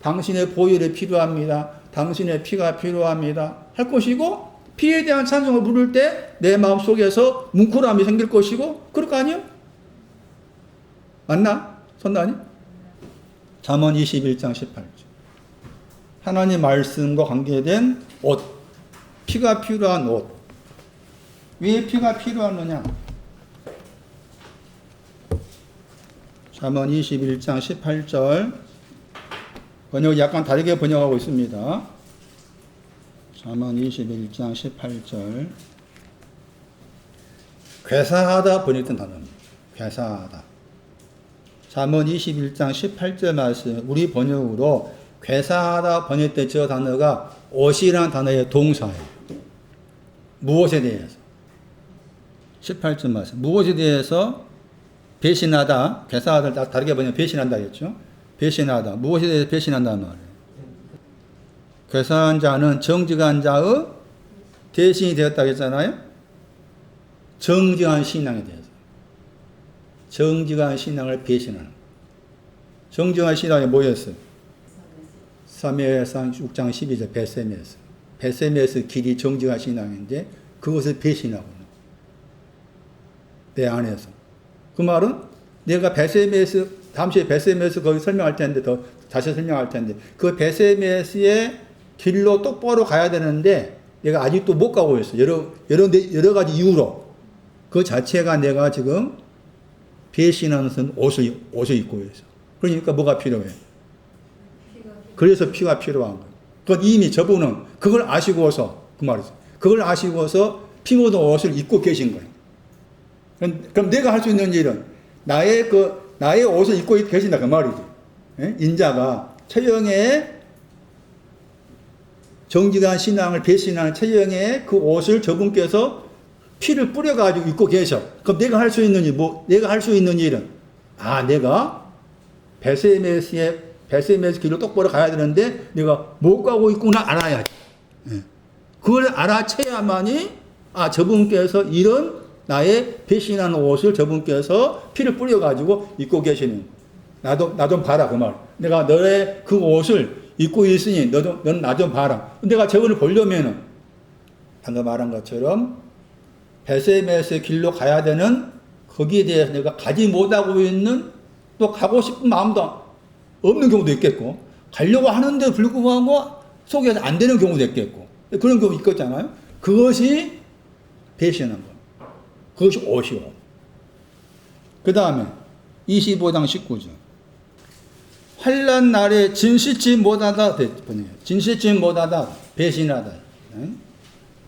당신의 보혈이 필요합니다, 당신의 피가 필요합니다 할 것이고, 피에 대한 찬송을 부를 때 내 마음속에서 뭉클함이 생길 것이고, 그럴 거 아니에요? 맞나? 선단이? 잠언 21장 18절. 하나님 말씀과 관계된 옷, 피가 필요한 옷. 왜 피가 필요하느냐? 잠언 21장 18절. 번역이 약간 다르게 번역하고 있습니다. 잠언 21장 18절. 괴사하다 번역된 단어입니다. 괴사하다. 잠언 21장 18절 말씀, 우리 번역으로 괴사하다 번역된 저 단어가 옷이라는 단어의 동사예요. 무엇에 대해서? 18절 말씀. 무엇에 대해서 배신하다, 괴사하다, 다르게 번역 배신한다 했죠. 배신하다. 무엇에 대해서 배신한다는 말이에요. 괴사한 자는 정직한 자의 대신이 되었다고 했잖아요. 정직한 신앙에 대해서. 정직한 신앙을 배신하는. 정직한 신앙이 뭐였어요? 사무엘상 6장 12절 베세메스. 베세메스 길이 정직한 신앙인데 그것을 배신하고 내 안에서. 그 말은 내가 베세메스, 다음 시에 베세메스 거기 설명할 텐데, 더 다시 설명할 텐데, 그 베세메스의 길로 똑바로 가야 되는데 내가 아직도 못 가고 있어. 여러 가지 이유로. 그 자체가 내가 지금 배신하는 옷을 입고 있어. 그러니까 뭐가 필요해? 그래서 피가 필요한 거예요. 그건 이미 저분은 그걸 아시고서, 그 말이죠. 그걸 아시고서 피 묻은 옷을 입고 계신 거예요. 그럼 내가 할 수 있는 일은 나의 옷을 입고 계신다, 그 말이지. 인자가 처형의 정직한 신앙을 배신하는 처형의 그 옷을 저분께서 피를 뿌려가지고 입고 계셔. 그럼 내가 할 수 있는 일, 내가 할 수 있는 일은, 내가 베세메스 길로 똑바로 가야 되는데 내가 못 가고 있구나 알아야지. 그걸 알아채야만이, 저분께서 이런 나의 배신하는 옷을 저분께서 피를 뿌려가지고 입고 계시는. 나 좀 봐라, 그 말. 내가 너의 그 옷을 입고 있으니 너는 나 좀 봐라. 내가 저분을 보려면은 방금 말한 것처럼 베세메스 길로 가야 되는 거기에 대해서 내가 가지 못하고 있는, 또 가고 싶은 마음도 없는 경우도 있겠고, 가려고 하는데 불구하고 속에서 안 되는 경우도 있겠고, 그런 경우 있겠잖아요. 그것이 배신한 거. 그것이 옷이요. 그 다음에 25장 19절. 환난 날에 진실치 못하다. 진실치 못하다. 배신하다.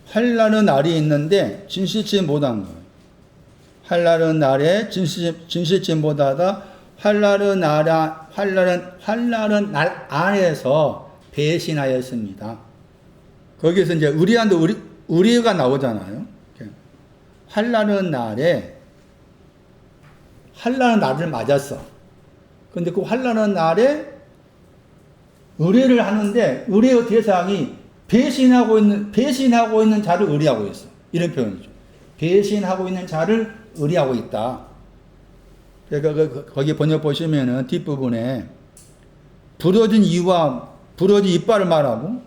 환난의 날이 있는데 진실치 못한 거예요. 환난의 날에 진실치 못하다. 환난의 날 안에서 배신하였습니다. 거기서 이제 우리가 나오잖아요. 환난의 날에 환난의 날을 맞았어. 근데 그 환난의 날에 의뢰를 하는데 의뢰의 대상이 배신하고 있는 자를 의뢰하고 있어. 이런 표현이죠. 배신하고 있는 자를 의뢰하고 있다. 그러니까 거기 번역 보시면은 뒷부분에 부러진 이와 부러진 이빨을 말하고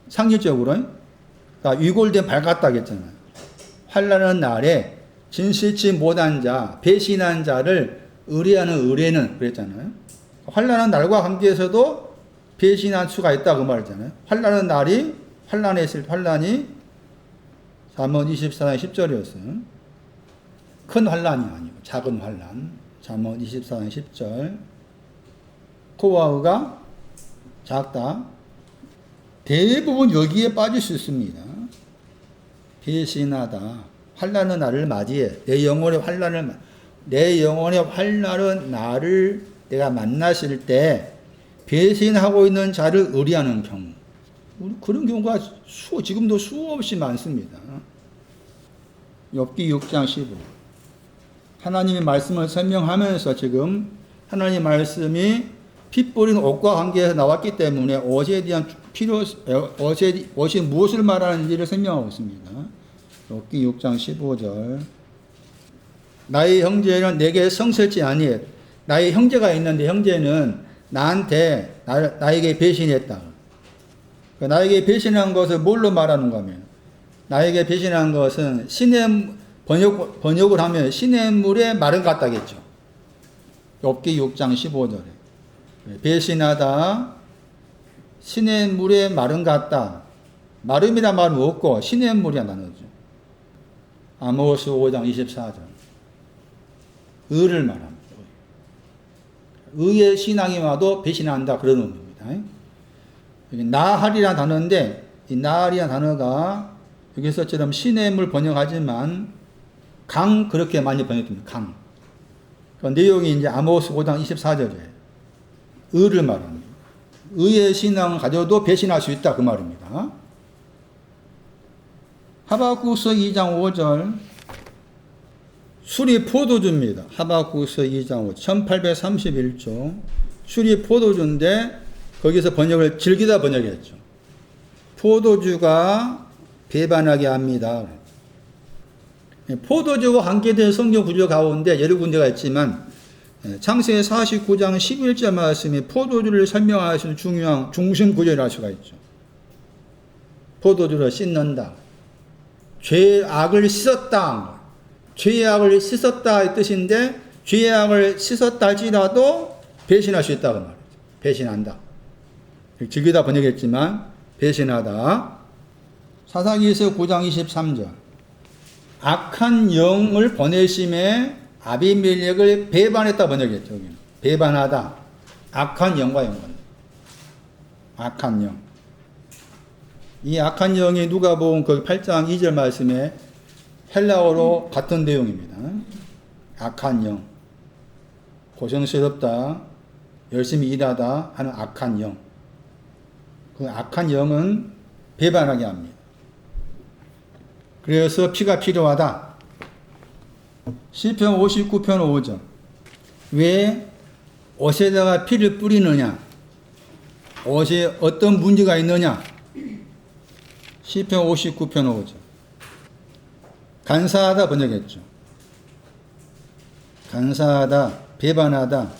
상징적으로 위골된 발 같다 했잖아요. 환난의 날에 진실치 못한 자, 배신한 자를 의뢰하는 의뢰는 그랬잖아요. 환난의 날과 관계에서도 배신할 수가 있다 그 말이잖아요. 환난의 날이 환난이 잠언 24장 10절이었어요. 큰 환난이 아니고 작은 환난. 잠언 24장 10절. 코와 의가 작다. 대부분 여기에 빠질 수 있습니다. 배신하다. 환난의 날을 맞이해. 내 영혼의 환난을 나를 내가 만나실 때 배신하고 있는 자를 의뢰하는 경우. 그런 경우가 지금도 수없이 많습니다. 욥기 6장 15. 하나님의 말씀을 설명하면서 지금 하나님의 말씀이 피 뿌린 옷과 관계에서 나왔기 때문에 옷에 대한 옷이 무엇을 말하는지를 설명하고 있습니다. 욥기 6장 15절. 나의 형제는 내게 성실치 아니해. 나의 형제가 있는데 형제는 나에게 배신했다. 나에게 배신한 것을 뭘로 말하는가 하면 나에게 배신한 것은 번역을 하면 시냇물에 마른 같다겠죠. 욥기 6장 15절에 배신하다 시냇물에 마른 같다. 마름이란 말은 없고 시냇물이야 나누죠. 아모스 5장 24절 의를 말합니다. 의의 신앙이 와도 배신한다 그런 의미입니다. 나할이라는 단어인데 이 나할이라는 단어가 여기서처럼 시냇물 번역하지만 강 그렇게 많이 번역됩니다. 강. 그 내용이 이제 아모스 5장 24절에 의를 말합니다. 의의 신앙을 가져도 배신할 수 있다 그 말입니다. 하박국서 2장 5절 술이 포도주입니다. 하박국서 2장 5절 1831조 술이 포도주인데 거기서 번역을 즐기다 번역했죠. 포도주가 배반하게 합니다. 포도주와 관계된 성경 구조 가운데 여러 군데가 있지만 창세기 49장 11절 말씀이 포도주를 설명하시는 중요한 중심 구조를 알 수가 있죠. 포도주를 씻는다. 죄악을 씻었다. 죄악을 씻었다 이 뜻인데 죄악을 씻었다 할지라도 배신할 수 있다고 말이죠. 배신한다. 즐기다 번역했지만 배신하다. 사사기서 9장 23절 악한 영을 보내심에 아비멜렉을 배반했다 번역했죠. 여기는. 배반하다. 악한 영과 연관. 악한 영. 이 악한 영이 누가복음 그 8장 2절 말씀에 헬라어로 같은 내용입니다. 악한 영. 고생스럽다. 열심히 일하다 하는 악한 영. 그 악한 영은 배반하게 합니다. 그래서 피가 필요하다. 시편 59편 5절. 왜 옷에다가 피를 뿌리느냐? 옷에 어떤 문제가 있느냐? 시편 59편 5절. 간사하다 번역했죠. 간사하다, 배반하다,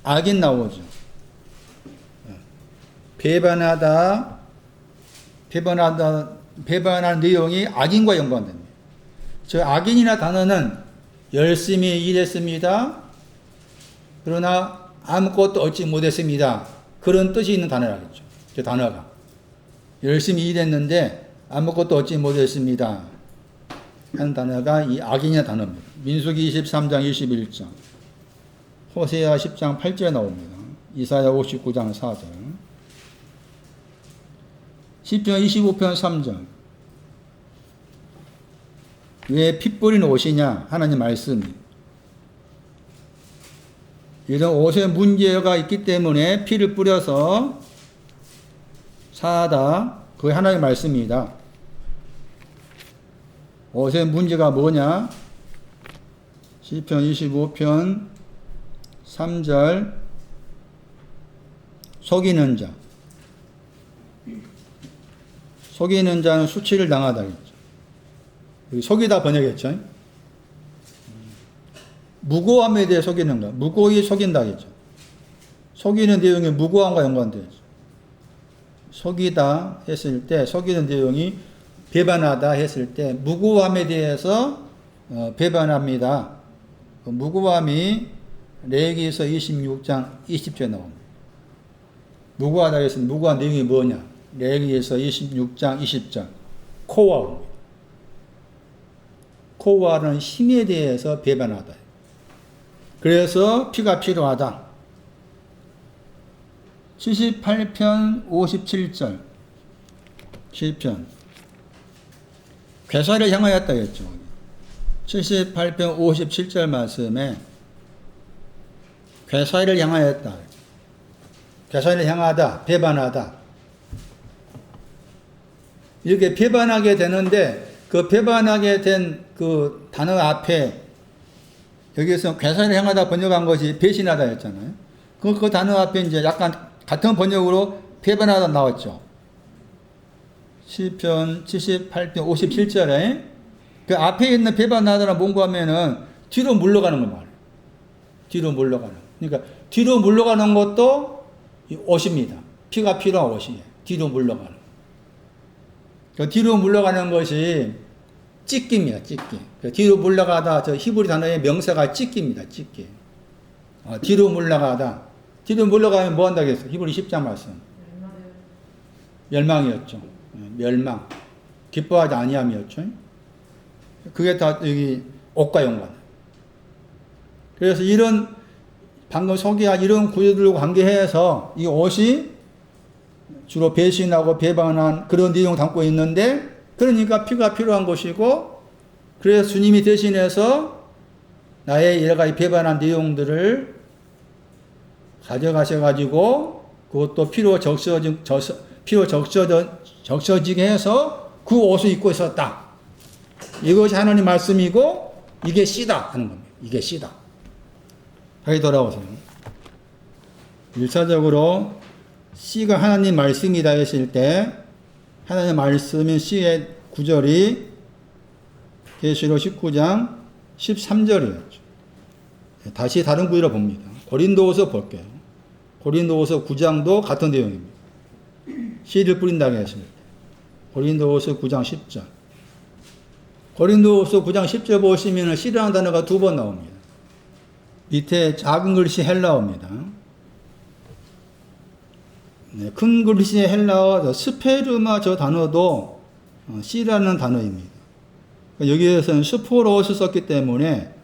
악인 나오죠. 배반하는 내용이 악인과 연관됩니다. 저 악인이나 단어는 열심히 일했습니다. 그러나 아무것도 얻지 못했습니다. 그런 뜻이 있는 단어라겠죠. 저 단어가. 열심히 일했는데 아무것도 얻지 못했습니다. 하는 단어가 이 악인이나 단어입니다. 민수기 23장 21절. 호세아 10장 8절에 나옵니다. 이사야 59장 4절. 시편 25편 3절. 왜 피 뿌리는 옷이냐? 하나님 말씀이. 이런 옷에 문제가 있기 때문에 피를 뿌려서 사하다. 그게 하나님의 말씀입니다. 옷에 문제가 뭐냐? 시편 25편 3절 속이는 자. 속이는 자는 수치를 당하다 했죠. 여기 속이다 번역했죠. 무고함에 대해 속이는 거. 무고히 속인다 했죠. 속이는 내용이 무고함과 연관되어 있죠. 속이다 했을 때 속이는 내용이 배반하다 했을 때 무고함에 대해서 배반합니다. 그 무고함이 레위기서 26장 20절에 나옵니다. 무고하다 했을 때 무고한 내용이 뭐냐? 레위기서 26장 20절 코와입니다. 코와는 힘에 대해서 배반하다. 그래서 피가 필요하다. 78편 57절 시편 괴사를 향하였다 했죠. 78편 57절 말씀에 괴사를 향하였다. 괴사를 향하다, 배반하다. 이렇게 배반하게 되는데 그 배반하게 된 그 단어 앞에 여기에서 괴사를 향하다 번역한 것이 배신하다 했잖아요. 그 단어 앞에 이제 약간 같은 번역으로 배반하다 나왔죠. 시편 78편 57절에 그 앞에 있는 배반하다를 뭔가하면은 뒤로 물러가는 거 말이에요. 뒤로 물러가는. 그러니까 뒤로 물러가는 것도 옷입니다. 피가 필요한 옷이에요. 뒤로 물러가는. 그 뒤로 물러가는 것이 찢기입니다. 찢기. 그 뒤로 물러가다 저 히브리 단어의 명사가 찢기입니다. 찢기. 뒤로 물러가다. 뒤로 물러가면 뭐 한다고 했어요? 히브리 10장 말씀. 멸망이었죠. 멸망. 기뻐하지 아니함이었죠. 그게 다 여기 옷과 연관. 그래서 이런 방금 소개한 이런 구조들과 관계해서 이 옷이 주로 배신하고 배반한 그런 내용을 담고 있는데 그러니까 피가 필요한 것이고 그래서 주님이 대신해서 나의 여러 가지 배반한 내용들을 가져가셔가지고 그것도 피로 적셔지게 해서 그 옷을 입고 있었다. 이것이 하나님 말씀이고 이게 씨다 하는 겁니다. 이게 씨다. 다시 돌아오세요. 1차적으로 씨가 하나님 말씀이다 했을 때 하나님 말씀인 씨의 구절이 계시록 19장 13절이었죠. 다시 다른 구절을 봅니다. 고린도후서 볼게요. 고린도후서 9장도 같은 내용입니다. 씨를 뿌린다고 했을 때. 고린도후서 9장 10절. 고린도후서 9장 10절 보시면 씨라는 단어가 두 번 나옵니다. 밑에 작은 글씨 헬라어입니다. 네, 큰 글씨 헬라어 스페르마 저 단어도 씨라는 단어입니다. 여기에서는 스포로스 썼기 때문에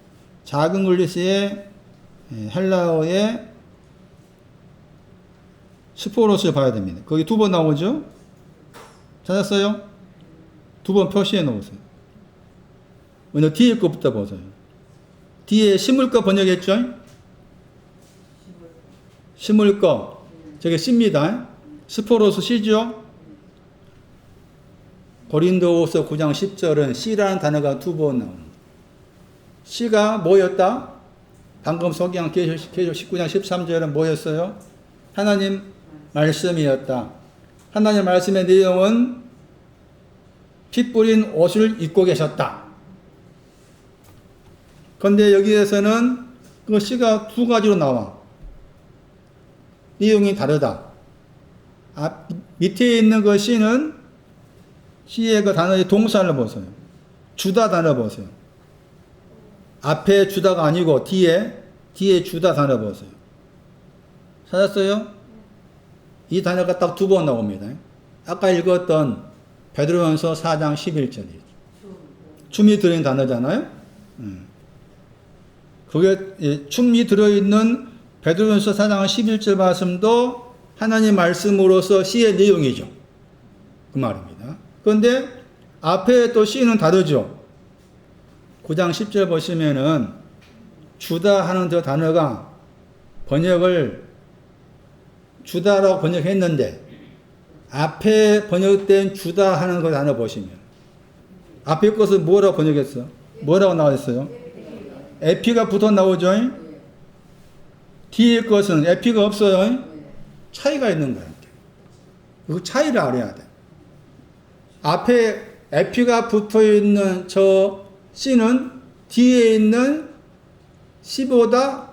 작은 글씨의 헬라어의 스포로스를 봐야 됩니다. 거기 두 번 나오죠? 찾았어요? 두 번 표시해 놓으세요. 먼저 뒤에 것부터 보세요. 뒤에 심을 거 번역했죠? 심을 거. 저게 씨입니다. 스포로스 씨죠? 고린도후서 9장 10절은 씨라는 단어가 두 번 나옵니다. 씨가 뭐였다? 방금 소개한 계시록 19장 13절은 뭐였어요? 하나님 말씀이었다. 하나님 말씀의 내용은 피 뿌린 옷을 입고 계셨다. 그런데 여기에서는 그 씨가 두 가지로 나와. 내용이 다르다. 밑에 있는 그 씨는 씨의 그 단어의 동사를 보세요. 주다 단어 보세요. 앞에 주다가 아니고 뒤에 주다 단어 보세요. 찾았어요? 이 단어가 딱 두 번 나옵니다. 아까 읽었던 베드로전서 4장 11절이죠. 춤이 들어있는 단어잖아요. 그게 춤이 들어있는 베드로전서 4장 11절 말씀도 하나님 말씀으로서 씨의 내용이죠. 그 말입니다. 그런데 앞에 또 씨는 다르죠. 9장 10절 보시면은 주다 하는 저 단어가 번역을 주다라고 번역했는데 앞에 번역된 주다 하는 그 단어 보시면 앞에 것을 뭐라고 번역했어? 뭐라고 나와 있어요? 에피가 붙어 나오죠? 뒤에 것은 에피가 없어요. 차이가 있는 거야. 그 차이를 알아야 돼. 앞에 에피가 붙어 있는 저 C는 뒤에 있는 C보다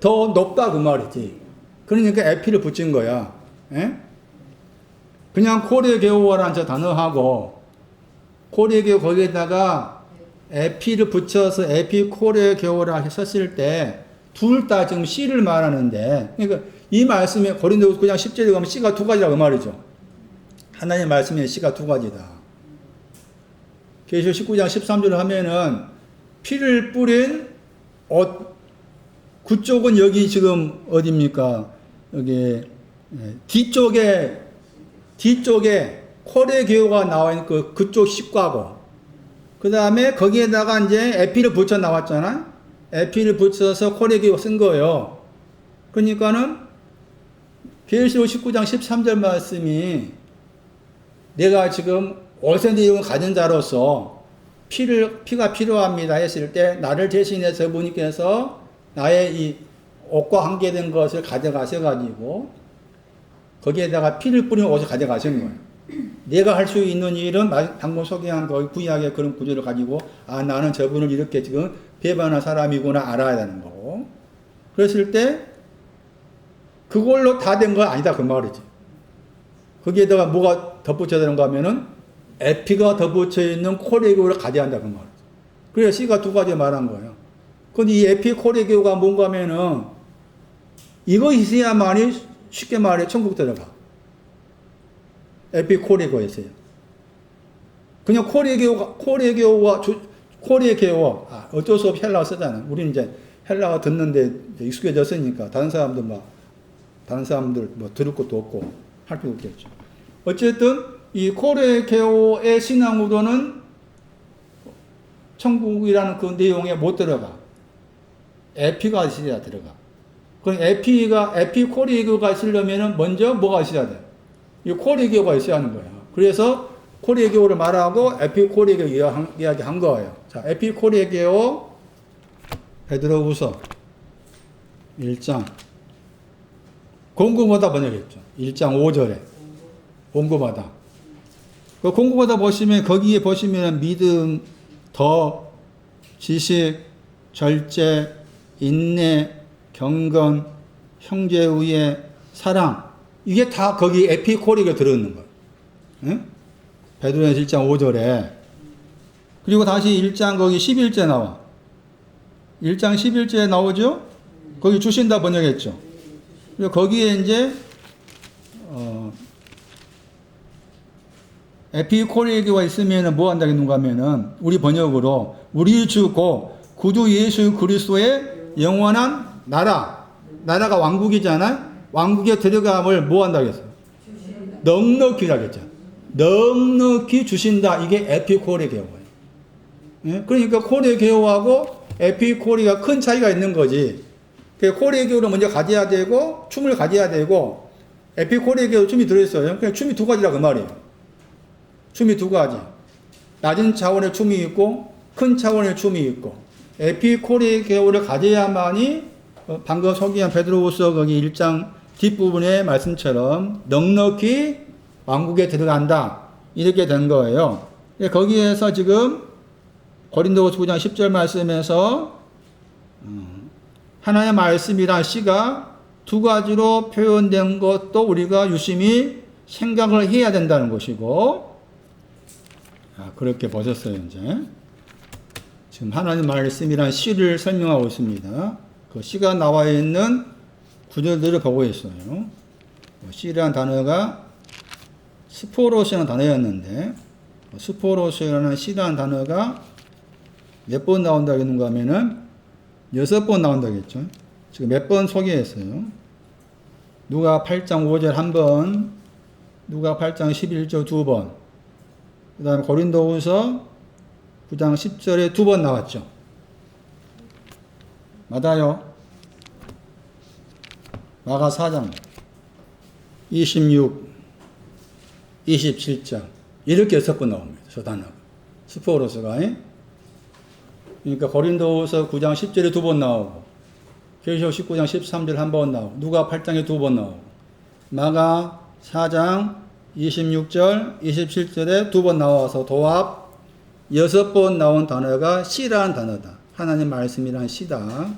더 높다 그 말이지. 그러니까 에피를 붙인 거야. 에? 그냥 코레게오라는 저 단어하고 코레게오 거기에다가 에피를 붙여서 에피코레게오라 썼을 때 둘 다 지금 C를 말하는데, 그러니까 이 말씀에 고린도후서 9장 10절에 가면 C가 두 가지라고 말이죠. 하나님의 말씀에 C가 두 가지다. 계시록 19장 13절을 하면은 피를 뿌린 그쪽은 여기 지금 어디입니까? 여기 뒤쪽에 코레게오가 나와 있는 그쪽 십과고, 그 다음에 거기에다가 이제 에피를 붙여 나왔잖아. 에피를 붙여서 코레게오 쓴 거예요. 그러니까는 계시록 19장 13절 말씀이 내가 지금 옷의 내용을 가진 자로서 피가 필요합니다 했을 때 나를 대신해서 분께서 나의 이 옷과 관계된 것을 가져가셔가지고 거기에다가 피를 뿌린 옷을 가져가신 거예요. 내가 할 수 있는 일은 방금 소개한 그 구약의 그런 구조를 가지고 나는 저분을 이렇게 지금 배반한 사람이구나 알아야 되는 거고, 그랬을 때 그걸로 다 된 건 아니다 그 말이지. 거기에다가 뭐가 덧붙여야 되는가 하면은 에피가 덧붙여 있는 코레게오를 가져야 한다 그 말이지. 그래서 C가 두 가지 말한 거예요. 근데 이 에피 코레게오가 뭔가 하면은 이거 있어야만이 쉽게 말해 천국 들어가. 에피 코레게오가 있어요. 그냥 코레게오와 어쩔 수 없이 헬라어 쓰잖아. 우리는 이제 헬라어 듣는데 익숙해졌으니까 다른 사람들 뭐 들을 것도 없고 할 필요 없겠죠. 어쨌든 이 코레게오의 신앙으로는 천국이라는 그 내용에 못 들어가. 에피가 있어야 들어가. 그럼 에피 코레게오가 있으려면은 먼저 뭐가 있어야 돼? 이 코레게오가 있어야 하는 거야. 그래서 코레게오를 말하고 에피 코레게오 이야기한 거예요. 자, 에피 코레게오 베드로후서 1장 공고마다 번역했죠. 1장 5절에 공고마다. 그 공고마다 보시면 거기에 보시면 믿음, 더, 지식, 절제, 인내, 경건, 형제의의 사랑, 이게 다 거기 에피 코레게오 들어있는 거예요. 응? 베드로전서 1장 5절에. 그리고 다시 1장 거기 11절 나와. 1장 11절에 나오죠? 거기 주신다 번역했죠. 그리고 거기에 이제 에피코레게오가 있으면 뭐 한다겠는가 하면은 우리 번역으로 우리 주 고 구주 예수 그리스도의 영원한 나라가 왕국이잖아. 왕국에 들어감을 뭐 한다겠어요? 넉넉히 하겠죠. 넉넉히 주신다. 이게 에피코레게오예요. 예? 그러니까 코레게오하고 에피코레가 큰 차이가 있는 거지. 코레게오를 먼저 가져야 되고 춤을 가져야 되고 에피코레게오 춤이 들어있어요. 그냥 춤이 두 가지라 그 말이에요. 춤이 두 가지. 낮은 차원의 춤이 있고 큰 차원의 춤이 있고 에피코레게오를 가져야만이 방금 소개한 베드로후서 거기 1장 뒷부분의 말씀처럼 넉넉히 왕국에 들어간다. 이렇게 된 거예요. 거기에서 지금 고린도후서 9장 10절 말씀에서 하나님의 말씀이란 C가 두 가지로 표현된 것도 우리가 유심히 생각을 해야 된다는 것이고, 그렇게 보셨어요, 이제. 지금 하나님 말씀이란 C를 설명하고 있습니다. 그 C가 나와 있는 구절들을 보고 있어요. C라는 단어가 스포로스라는 단어였는데, 스포로스라는 C라는 단어가 몇 번 나온다겠는가 하면은 6번 나온다겠죠. 지금 몇 번 소개했어요. 누가 8장 5절 한 번, 누가 8장 11절 두 번, 그 다음에 고린도후서 9장 10절에 두 번 나왔죠. 맞아요. 마가 4장 26, 27장 이렇게 6번 나옵니다. 저 단어가. 스포로스가. 그러니까 고린도후서 9장 10절에 두 번 나오고 계시록 19장 13절 한 번 나오고 누가 8장에 두 번 나오고 마가 4장 26절 27절에 두 번 나와서 도합 6번 나온 단어가 씨라는 단어다. 하나님 말씀이란 씨다.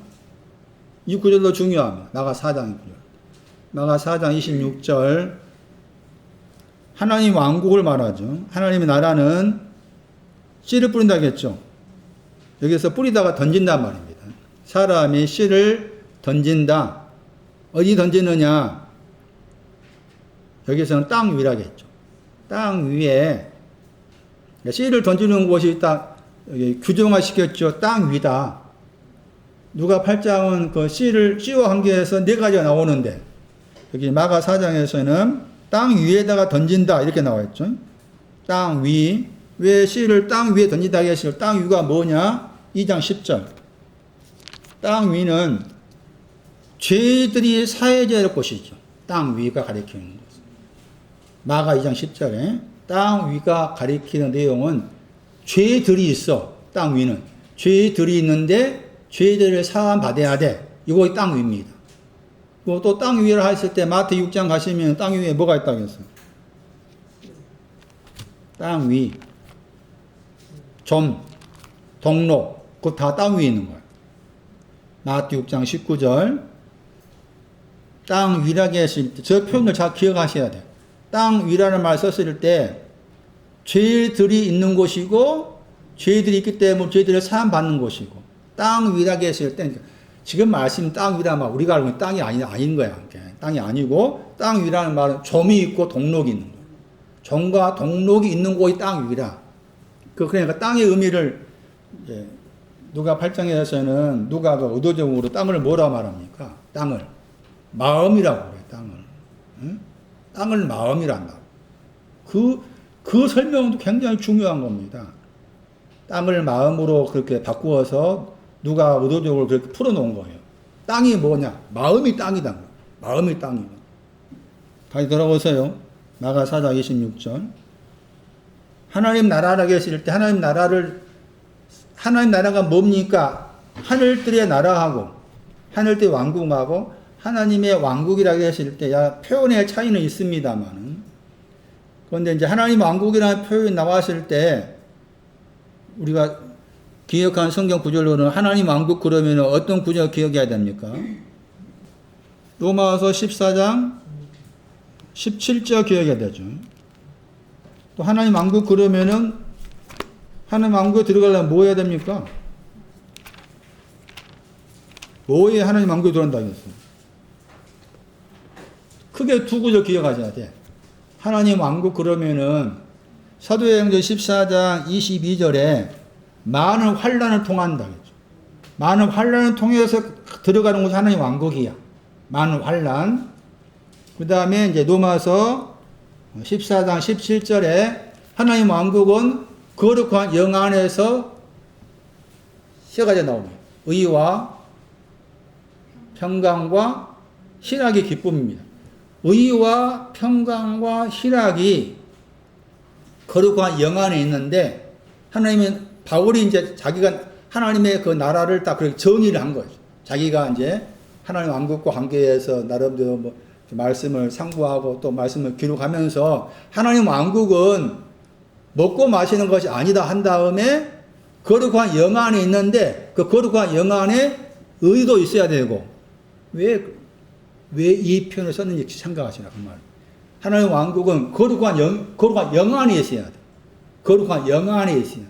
이 구절도 중요합니다. 마가 4장 구절. 마가 4장 26절 하나님 왕국을 말하죠. 하나님의 나라는 씨를 뿌린다겠죠. 여기서 뿌리다가 던진단 말입니다. 사람이 씨를 던진다. 어디 던지느냐? 여기서는 땅 위라겠죠. 땅 위에 씨를 던지는 곳이 딱 규정화 시켰죠. 땅 위다. 누가 8장은 그 씨를 씨와 관계해서 네 가지가 나오는데 여기 마가 4장에서는 땅 위에다가 던진다 이렇게 나와 있죠. 땅 위. 왜 씨를 땅 위에 던진다 했어요? 땅 위가 뭐냐? 2장 10절. 땅 위는 죄들이 사해질 곳이죠. 땅 위가 가리키는 것. 마가 2장 10절에 땅 위가 가리키는 내용은 죄들이 있어. 땅 위는. 죄들이 있는데 죄들을 사함 받아야 돼. 이거 땅 위입니다. 또 땅 위를 하실 때 마태 6장 가시면 땅 위에 뭐가 있다고 했어요? 땅 위. 점, 동로. 그거 다 땅 위에 있는 거예요. 마태 6장 19절. 땅 위라게 했을 때, 저 표현을 잘 기억하셔야 돼요. 땅 위라는 말 썼을 때, 죄들이 있는 곳이고, 죄들이 있기 때문에 죄들을 사함받는 곳이고, 땅 위라게 했을 때, 지금 말씀 땅 위라 말, 우리가 알고 있는 땅이 아닌 거야. 땅이 아니고, 땅 위라는 말은 점이 있고 동록이 있는 거야. 점과 동록이 있는 곳이 땅 위라. 그러니까 땅의 의미를, 이제 누가 8장에서는 누가 의도적으로 땅을 뭐라 말합니까? 땅을. 마음이라고 그래요, 땅을. 응? 땅을 마음이란다. 그 설명도 굉장히 중요한 겁니다. 땅을 마음으로 그렇게 바꾸어서 누가 의도적으로 그렇게 풀어놓은 거예요. 땅이 뭐냐? 마음이 땅이다. 마음이 땅이다. 다시 돌아오세요. 마가 4장 26절. 하나님 나라라고 했을 때 하나님 나라가 뭡니까? 하늘들의 나라하고 하늘들의 왕국하고 하나님의 왕국이라고 했을 때 표현의 차이는 있습니다만 그런데 이제 하나님 왕국이라는 표현이 나왔을 때 우리가 기억한 성경 구절로는 하나님 왕국 그러면 어떤 구절 기억해야 됩니까? 로마서 14장 17절 기억해야 되죠. 또 하나님 왕국 그러면은 하나님 왕국에 들어가려면 뭐 해야 됩니까? 뭐에 하나님 왕국에 들어간다고 했어요? 크게 두 구절 기억하셔야 돼. 하나님 왕국 그러면은 사도행전 14장 22절에 많은 환란을 통한다. 많은 환란을 통해서 들어가는 곳이 하나님 왕국이야. 많은 환란. 그 다음에 이제 로마서 14장 17절에 하나님 왕국은 거룩한 영 안에서 세 가지 나옵니다. 의와 평강과 희락의 기쁨입니다. 의와 평강과 희락이 거룩한 영 안에 있는데 하나님은 바울이 이제 자기가 하나님의 그 나라를 딱 그렇게 정의를 한 거죠. 자기가 이제 하나님 왕국과 관계해서 나름대로 뭐 말씀을 상고하고 또 말씀을 기록하면서 하나님 왕국은 먹고 마시는 것이 아니다 한 다음에 거룩한 영 안에 있는데 그 거룩한 영 안에 의도 있어야 되고 왜 이 표현을 썼는지 생각하시나 그 말. 하나님 왕국은 거룩한 영 안에 있어야 돼. 거룩한 영 안에 있어야 돼.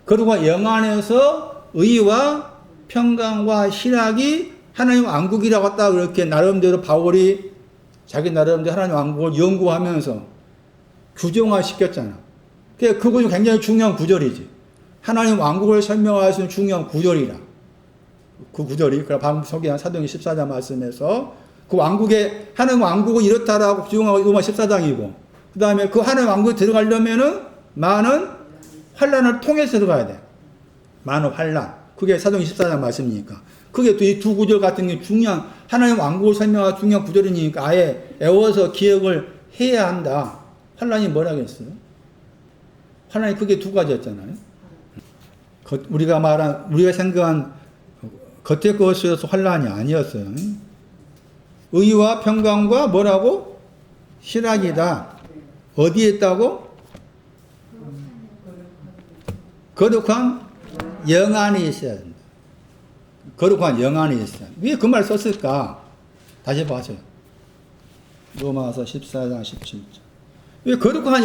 거룩한 영 안에서 의와 평강과 희락이 하나님 왕국이라고 딱 그렇게 나름대로 바울이 자기 나름대로 하나님 왕국을 연구하면서 규정화 시켰잖아. 그 구절이 굉장히 중요한 구절이지. 하나님 왕국을 설명할 수 있는 중요한 구절이라. 그 구절이, 방금 소개한 사도행전 14장 말씀에서 그 왕국에, 하나님 왕국은 이렇다라고 규정하고 로마 14장이고, 그 다음에 그 하나님 왕국에 들어가려면은 많은 환란을 통해서 들어가야 돼. 많은 환란. 그게 사도행전 14장 말씀이니까. 그게 또 이 두 구절 같은 게 중요한, 하나님 왕국을 설명할 중요한 구절이니까 아예 애워서 기억을 해야 한다. 환란이 뭐라겠어요? 환란이 크게 두 가지였잖아요. 우리가 생각한 겉에 것이어서 환란이 아니었어요. 의와 평강과 뭐라고? 희락이다. 어디에 있다고? 거룩한 영 안에 있어야 된다. 거룩한 영 안에 있어야. 왜 그 말 썼을까? 다시 봐세요. 로마서 14장 17절. 왜 거룩한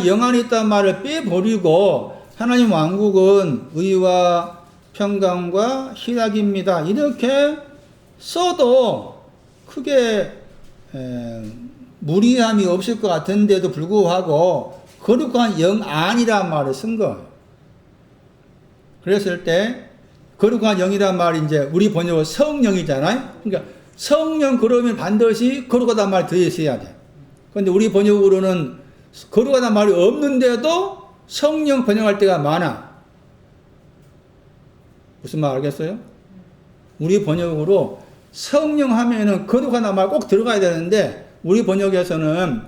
영 안에 있다는 말을 빼버리고 하나님 왕국은 의와 평강과 희락입니다. 이렇게 써도 크게 무리함이 없을 것 같은데도 불구하고 거룩한 영 안이란 말을 쓴 거예요. 그랬을 때 거룩한 영이란 말이 이제 우리 번역은 성령이잖아요. 그러니까 성령 그러면 반드시 거룩하다는 말이 들어있어야 돼. 그런데 우리 번역으로는 거룩하다는 말이 없는데도 성령 번역할 때가 많아. 무슨 말 알겠어요? 우리 번역으로 성령 하면은 거룩하다는 말 꼭 들어가야 되는데 우리 번역에서는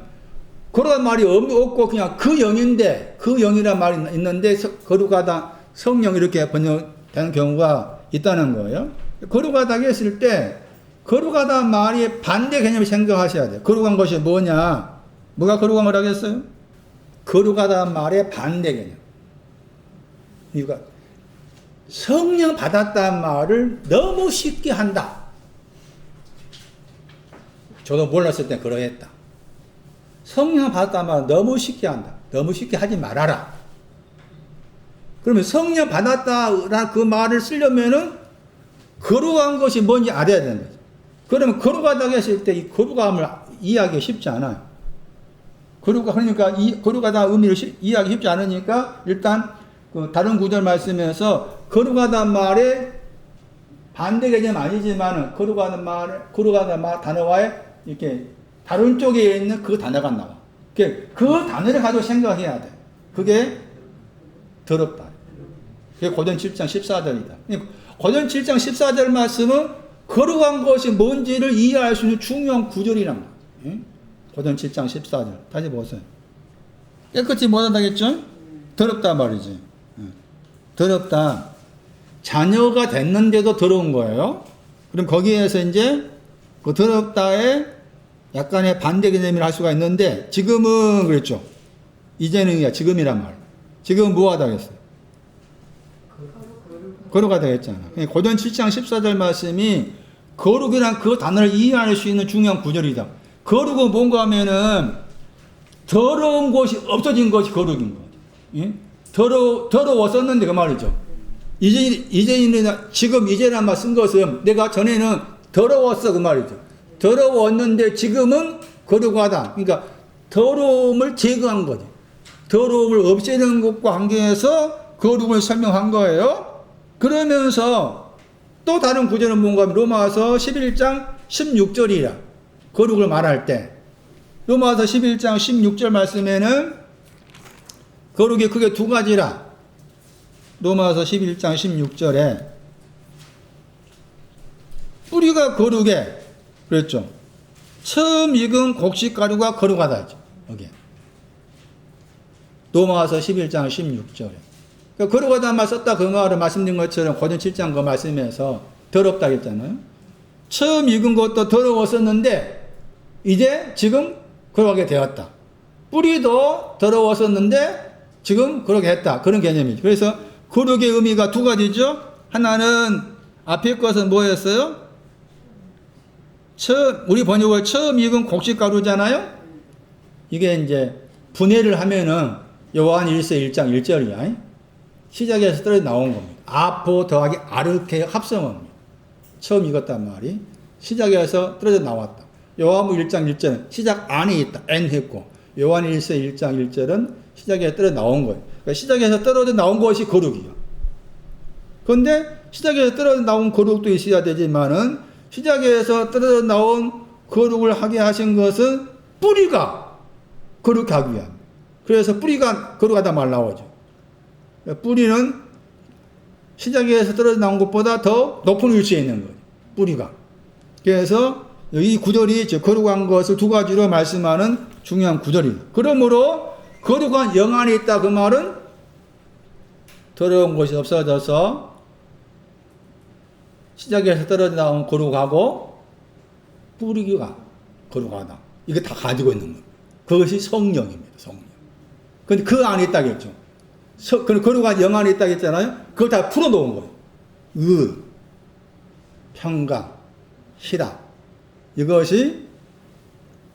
거룩한 말이 없고 그냥 그 영인데 그 영이란 말이 있는데 거룩하다 성령 이렇게 번역되는 경우가 있다는 거예요. 거룩하다 했을 때 거룩하다 말이 반대 개념을 생각하셔야 돼요. 거룩한 것이 뭐냐? 뭐가 거룩한 걸 하겠어요? 거룩하다 말의 반대 개념. 이유가 성령 받았다는 말을 너무 쉽게 한다. 저도 몰랐을 때 그러했다. 성령 받았다는 말을 너무 쉽게 한다. 너무 쉽게 하지 말아라. 그러면 성령 받았다라는 그 말을 쓰려면은 거룩한 것이 뭔지 알아야 되는 거죠. 그러면 거룩하다고 했을 때 이 거룩함을 이해하기 쉽지 않아요. 그러니까 이 거룩하다 의미를 이해하기 쉽지 않으니까 일단 그 다른 구절 말씀에서 거룩하다는 말의 반대 개념 아니지만은 거룩하다는 말 단어와의 이렇게 다른 쪽에 있는 그 단어가 나와. 그 단어를 가지고 생각해야 돼. 그게 더럽다. 그게 고전 7장 14절이다. 고전 7장 14절 말씀은 거룩한 것이 뭔지를 이해할 수 있는 중요한 구절이란 말이에요. 고전 7장 14절. 다시 보세요. 깨끗이 못한다겠죠? 더럽다 말이지. 더럽다. 자녀가 됐는데도 더러운 거예요. 그럼 거기에서 이제 그 더럽다에 약간의 반대 개념을 할 수가 있는데 지금은 그랬죠. 이제는 지금이란 말. 지금은 뭐 하다 했어요? 거룩하다 했잖아. 고전 7장 14절 말씀이 거룩이란 그 단어를 이해할 수 있는 중요한 구절이다. 거룩은 뭔가 하면은 더러운 것이 없어진 것이 거룩인 거죠. 예? 더러웠었는데 그 말이죠. 이제는 말 쓴 것은 내가 전에는 더러웠어 그 말이죠. 더러웠는데 지금은 거룩하다. 그러니까 더러움을 제거한 거죠. 더러움을 없애는 것과 관계해서 거룩을 설명한 거예요. 그러면서 또 다른 구절은 뭔가 하면 로마서 11장 16절이라 거룩을 말할 때 로마서 11장 16절 말씀에는 거룩이 크게 두 가지라. 로마서 11장 16절에 뿌리가 거룩에 그랬죠. 처음 익은 곡식가루가 거룩하다. 여기 로마서 11장 16절에 그러니까 거룩하다는 말 썼다 그 말을 말씀드린 것처럼 고전 7장 그 말씀에서 더럽다 했잖아요. 처음 익은 것도 더러웠었는데 이제 지금 거룩하게 되었다. 뿌리도 더러웠었는데 지금 그렇게 했다. 그런 개념이죠. 그래서 거룩의 의미가 두 가지죠. 하나는 앞에 것은 뭐였어요? 우리 번역을 처음 익은 곡식가루잖아요. 이게 이제 분해를 하면은 요한 1서 1장 1절이야. 시작에서 떨어져 나온 겁니다. 아포 더하기 아르케 합성어입니다. 처음 익었단 말이 시작에서 떨어져 나왔다. 요한복음 1장 1절은 시작 안에 있다. N 했고 요한 1서 1장 1절은 시작에서 떨어져 나온 거예요. 그러니까 시작에서 떨어져 나온 것이 거룩이에요. 그런데 시작에서 떨어져 나온 거룩도 있어야 되지만은 시작에서 떨어져 나온 거룩을 하게 하신 것은 뿌리가 거룩하게 하기 위함. 그래서 뿌리가 거룩하다 말 나오죠. 뿌리는 시작에서 떨어져 나온 것보다 더 높은 위치에 있는 거예요. 뿌리가. 그래서 이 구절이 거룩한 것을 두 가지로 말씀하는 중요한 구절입니다. 그러므로 거룩한 영 안에 있다 그 말은 더러운 것이 없어져서 시작에서 떨어져 나온 거룩하고 뿌리가 거룩하다. 이게 다 가지고 있는 겁니다. 그것이 성령입니다. 성령. 근데 그 안에 있다고 했죠. 거룩한 영 안에 있다고 했잖아요. 그걸 다 풀어놓은 거예요. 평강, 희락. 이것이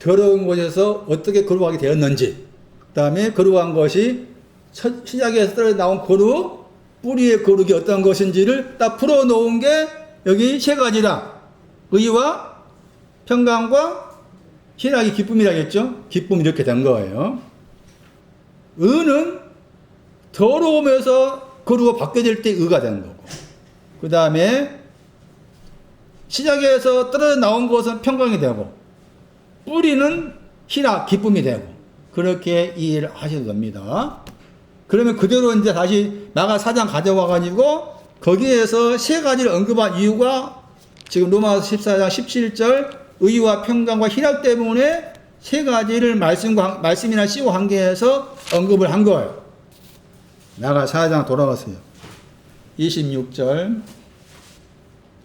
더러운 곳에서 어떻게 거룩하게 되었는지, 그 다음에 거룩한 것이 시작에서 떨어져 나온 거룩, 뿌리의 거룩이 어떤 것인지를 딱 풀어놓은 게 여기 세 가지라. 의와 평강과 희락이 기쁨이라겠죠? 기쁨이 이렇게 된 거예요. 의는 더러움에서 거룩으로 바뀌어질 때 의가 되는 거고, 그 다음에 시작에서 떨어져 나온 것은 평강이 되고, 뿌리는 희락, 기쁨이 되고, 그렇게 이해를 하셔도 됩니다. 그러면 그대로 이제 다시 마가 4장 가져와가지고, 거기에서 세 가지를 언급한 이유가 지금 로마서 14장 17절, 의와 평강과 희락 때문에 세 가지를 말씀이나 시고 관계에서 언급을 한 거예요. 마가 4장 돌아가세요. 26절.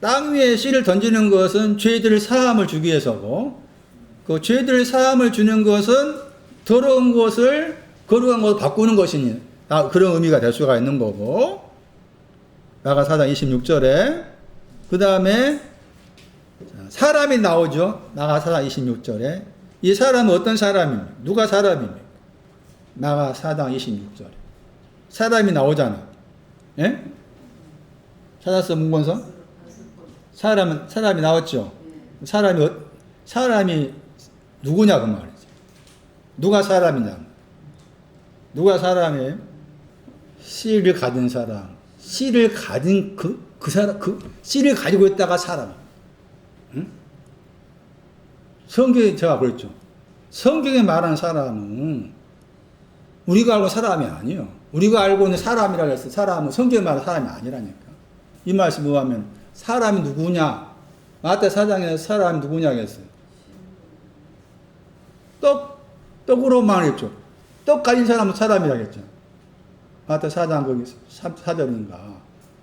땅 위에 씨를 던지는 것은 죄들을 사함을 주기 위해서고, 그 죄들을 사함을 주는 것은 더러운 것을 거룩한 것으로 바꾸는 것이니, 그런 의미가 될 수가 있는 거고, 마가 4장 26절에, 그 다음에 사람이 나오죠. 마가 4장 26절에. 이 사람은 어떤 사람입니까? 누가 사람입니까? 마가 4장 26절에. 사람이 나오잖아. 예? 찾았어, 문권서? 사람이 나왔죠. 사람이 누구냐, 그 말이죠. 누가 사람이냐. 누가 사람이에요? 씨를 가진 사람. 씨를 가진 그 사람, 씨를 가지고 있다가 사람. 응? 성경에 제가 그랬죠. 성경에 말하는 사람은 우리가 알고 사람이 아니에요. 우리가 알고 있는 사람이라고 했어요. 사람은 성경에 말하는 사람이 아니라니까. 이 말씀 뭐하면 사람이 누구냐? 마태 4장에서 사람이 누구냐 했어요. 떡으로 말했죠. 떡 가진 사람은 사람이라고 했죠. 마태 4장 거기 4절인가.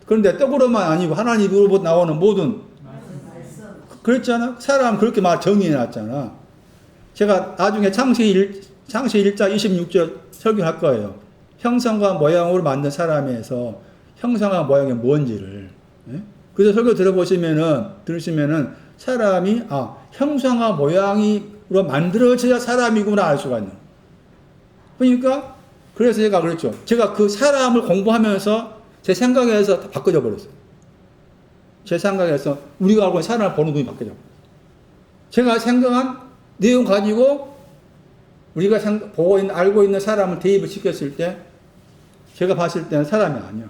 그런데 떡으로만 아니고 하나님 입으로 나오는 모든 그랬잖아. 사람 그렇게 정의해 놨잖아. 제가 나중에 창세기 1장 26절 설교할 거예요. 형상과 모양으로 만든 사람에서 형상과 모양이 뭔지를. 예? 그래서 설교 들으시면은 사람이 형상과 모양으로 만들어져야 사람이구나 알 수가 있는. 그러니까 그래서 제가 그랬죠. 제가 그 사람을 공부하면서 제 생각에서 다 바꿔져 버렸어요. 제 생각에서 우리가 알고 있는 사람을 보는 눈이 바뀌어져 버렸어요. 제가 생각한 내용 가지고 우리가 알고 있는 사람을 대입을 시켰을 때 제가 봤을 때는 사람이 아니야.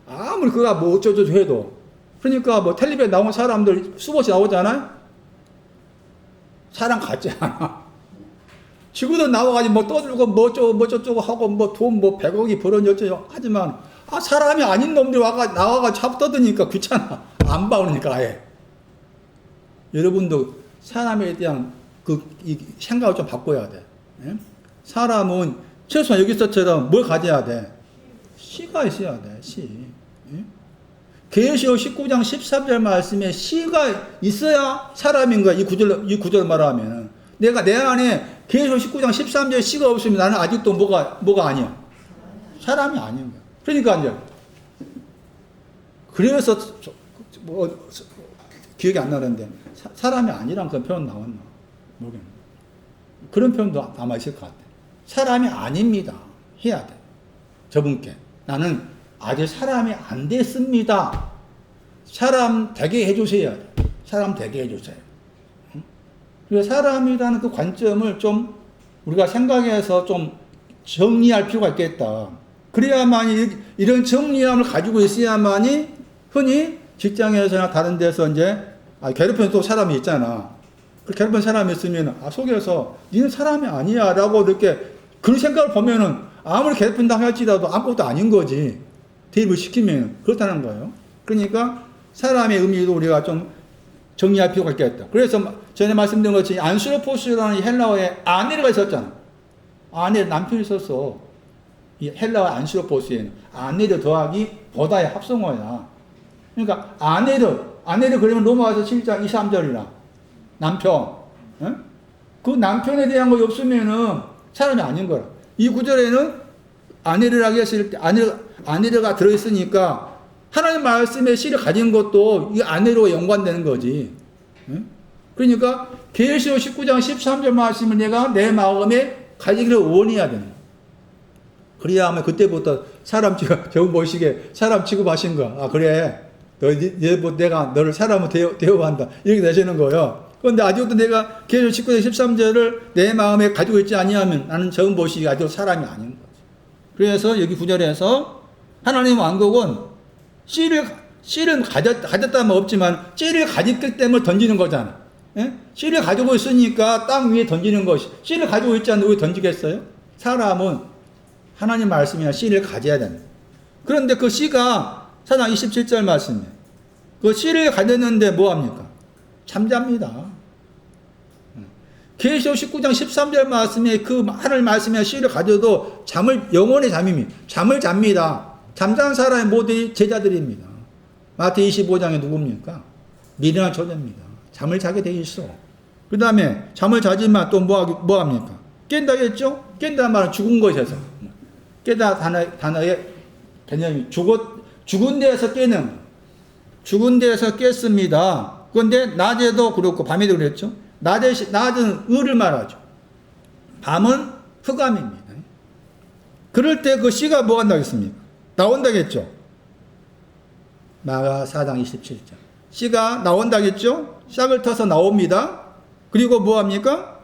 아무리 그가 뭐 어쩌고 해도. 그러니까 뭐 텔레비전에 나온 사람들 수없이 나오잖아요. 사람 같지 않아. 지구도 나와가지고 뭐 떠들고 뭐 저쩌고 하고 뭐 돈 100억이 벌어졌죠. 하지만 사람이 아닌 놈들이 나와가지고 잡 떠드니까 귀찮아. 안 봐오니까 아예. 여러분도 사람에 대한 이 생각을 좀 바꿔야 돼. 예? 사람은 최소한 여기서처럼 뭘 가져야 돼? 씨가 있어야 돼. 씨. 예? 계시록 19장 13절 말씀에 씨가 있어야 사람인 거야. 이 구절 말하면 내가 내 안에 계시록 19장 13절 씨가 없으면 나는 아직도 뭐가 아니야? 사람이 아닌 거야. 그러니까 이제 그래서 기억이 안 나는데 사람이 아니란 그런 표현 나왔나? 모르겠네. 그런 표현도 아마 있을 것 같아. 사람이 아닙니다. 해야 돼. 저분께. 나는 아직 사람이 안 됐습니다. 사람 되게 해주셔야 돼. 사람 되게 해주세요. 그래서 사람이라는 그 관점을 좀 우리가 생각해서 좀 정리할 필요가 있겠다. 그래야만이 이런 정리함을 가지고 있어야만이 흔히 직장에서나 다른 데서 이제 괴롭히는 또 사람이 있잖아. 그 괴롭히는 사람이 있으면 속에서 니는 사람이 아니야 라고 이렇게 그런 생각을 보면은 아무리 괴롭힌다 할지라도 아무것도 아닌 거지. 대입을 시키면 그렇다는 거예요. 그러니까 사람의 의미도 우리가 좀 정리할 필요가 있겠다. 그래서 전에 말씀드린 것처럼 안스로포스라는 헬라어에 아내가 있었잖아. 아내 남편이 있었어. 이 헬라어 안스로포스에는 아내를 더하기 보다의 합성어야. 그러니까 아내를 그러면 로마서 7장 2, 3절이나 남편. 그 남편에 대한 거 없으면은 사람이 아닌 거라. 이 구절에는 아내를 했을 때 아내가 들어있으니까 하나님 말씀의 씨를 가진 것도 이 아내로 연관되는 거지. 그러니까 계시록 19장 13절 말씀을 내가 내 마음에 가지기를 원해야 되는 거야. 그래야 하면 그때부터 사람 저거 보시게 사람 취급하신 거야. 아 그래. 내가 너를 사람으로 대우한다. 이렇게 되시는 거예요. 그런데 아직도 내가 계시록 19장 13절을 내 마음에 가지고 있지 아니하면 나는 저음 보시기 아직도 사람이 아닌 거지. 그래서 여기 9절에서 하나님 왕국은 씨를 가졌다면 없지만 씨를 가졌기 때문에 던지는 거잖아. 예? 씨를 가지고 있으니까 땅 위에 던지는 것이. 씨를 가지고 있지 않는데 왜 던지겠어요? 사람은 하나님 말씀이나 씨를 가져야 된다. 그런데 그 씨가 사장 27절 말씀이에요. 그 씨를 가졌는데 뭐합니까? 잠잡니다. 계시록 19장 13절 말씀에 그 하늘 말씀에 씨를 가져도 영혼의 잠입니다. 잠을 잡니다. 잠자는 사람이 모두 제자들입니다. 마태 25장에 누굽니까? 미련한 처자입니다. 잠을 자게 돼 있어. 그 다음에 잠을 자지만 또 뭐 합니까? 깬다겠죠? 깬다는 말은 죽은 것에서. 깨다 단어의 개념이 죽은 데에서 깨는. 죽은 데에서 깼습니다. 그런데 낮에도 그렇고 밤에도 그랬죠? 낮은 을을 말하죠. 밤은 흑암입니다. 그럴 때 그 씨가 뭐 한다겠습니까? 나온다겠죠? 마가 4장 27절. 씨가 나온다겠죠? 싹을 터서 나옵니다. 그리고 뭐 합니까?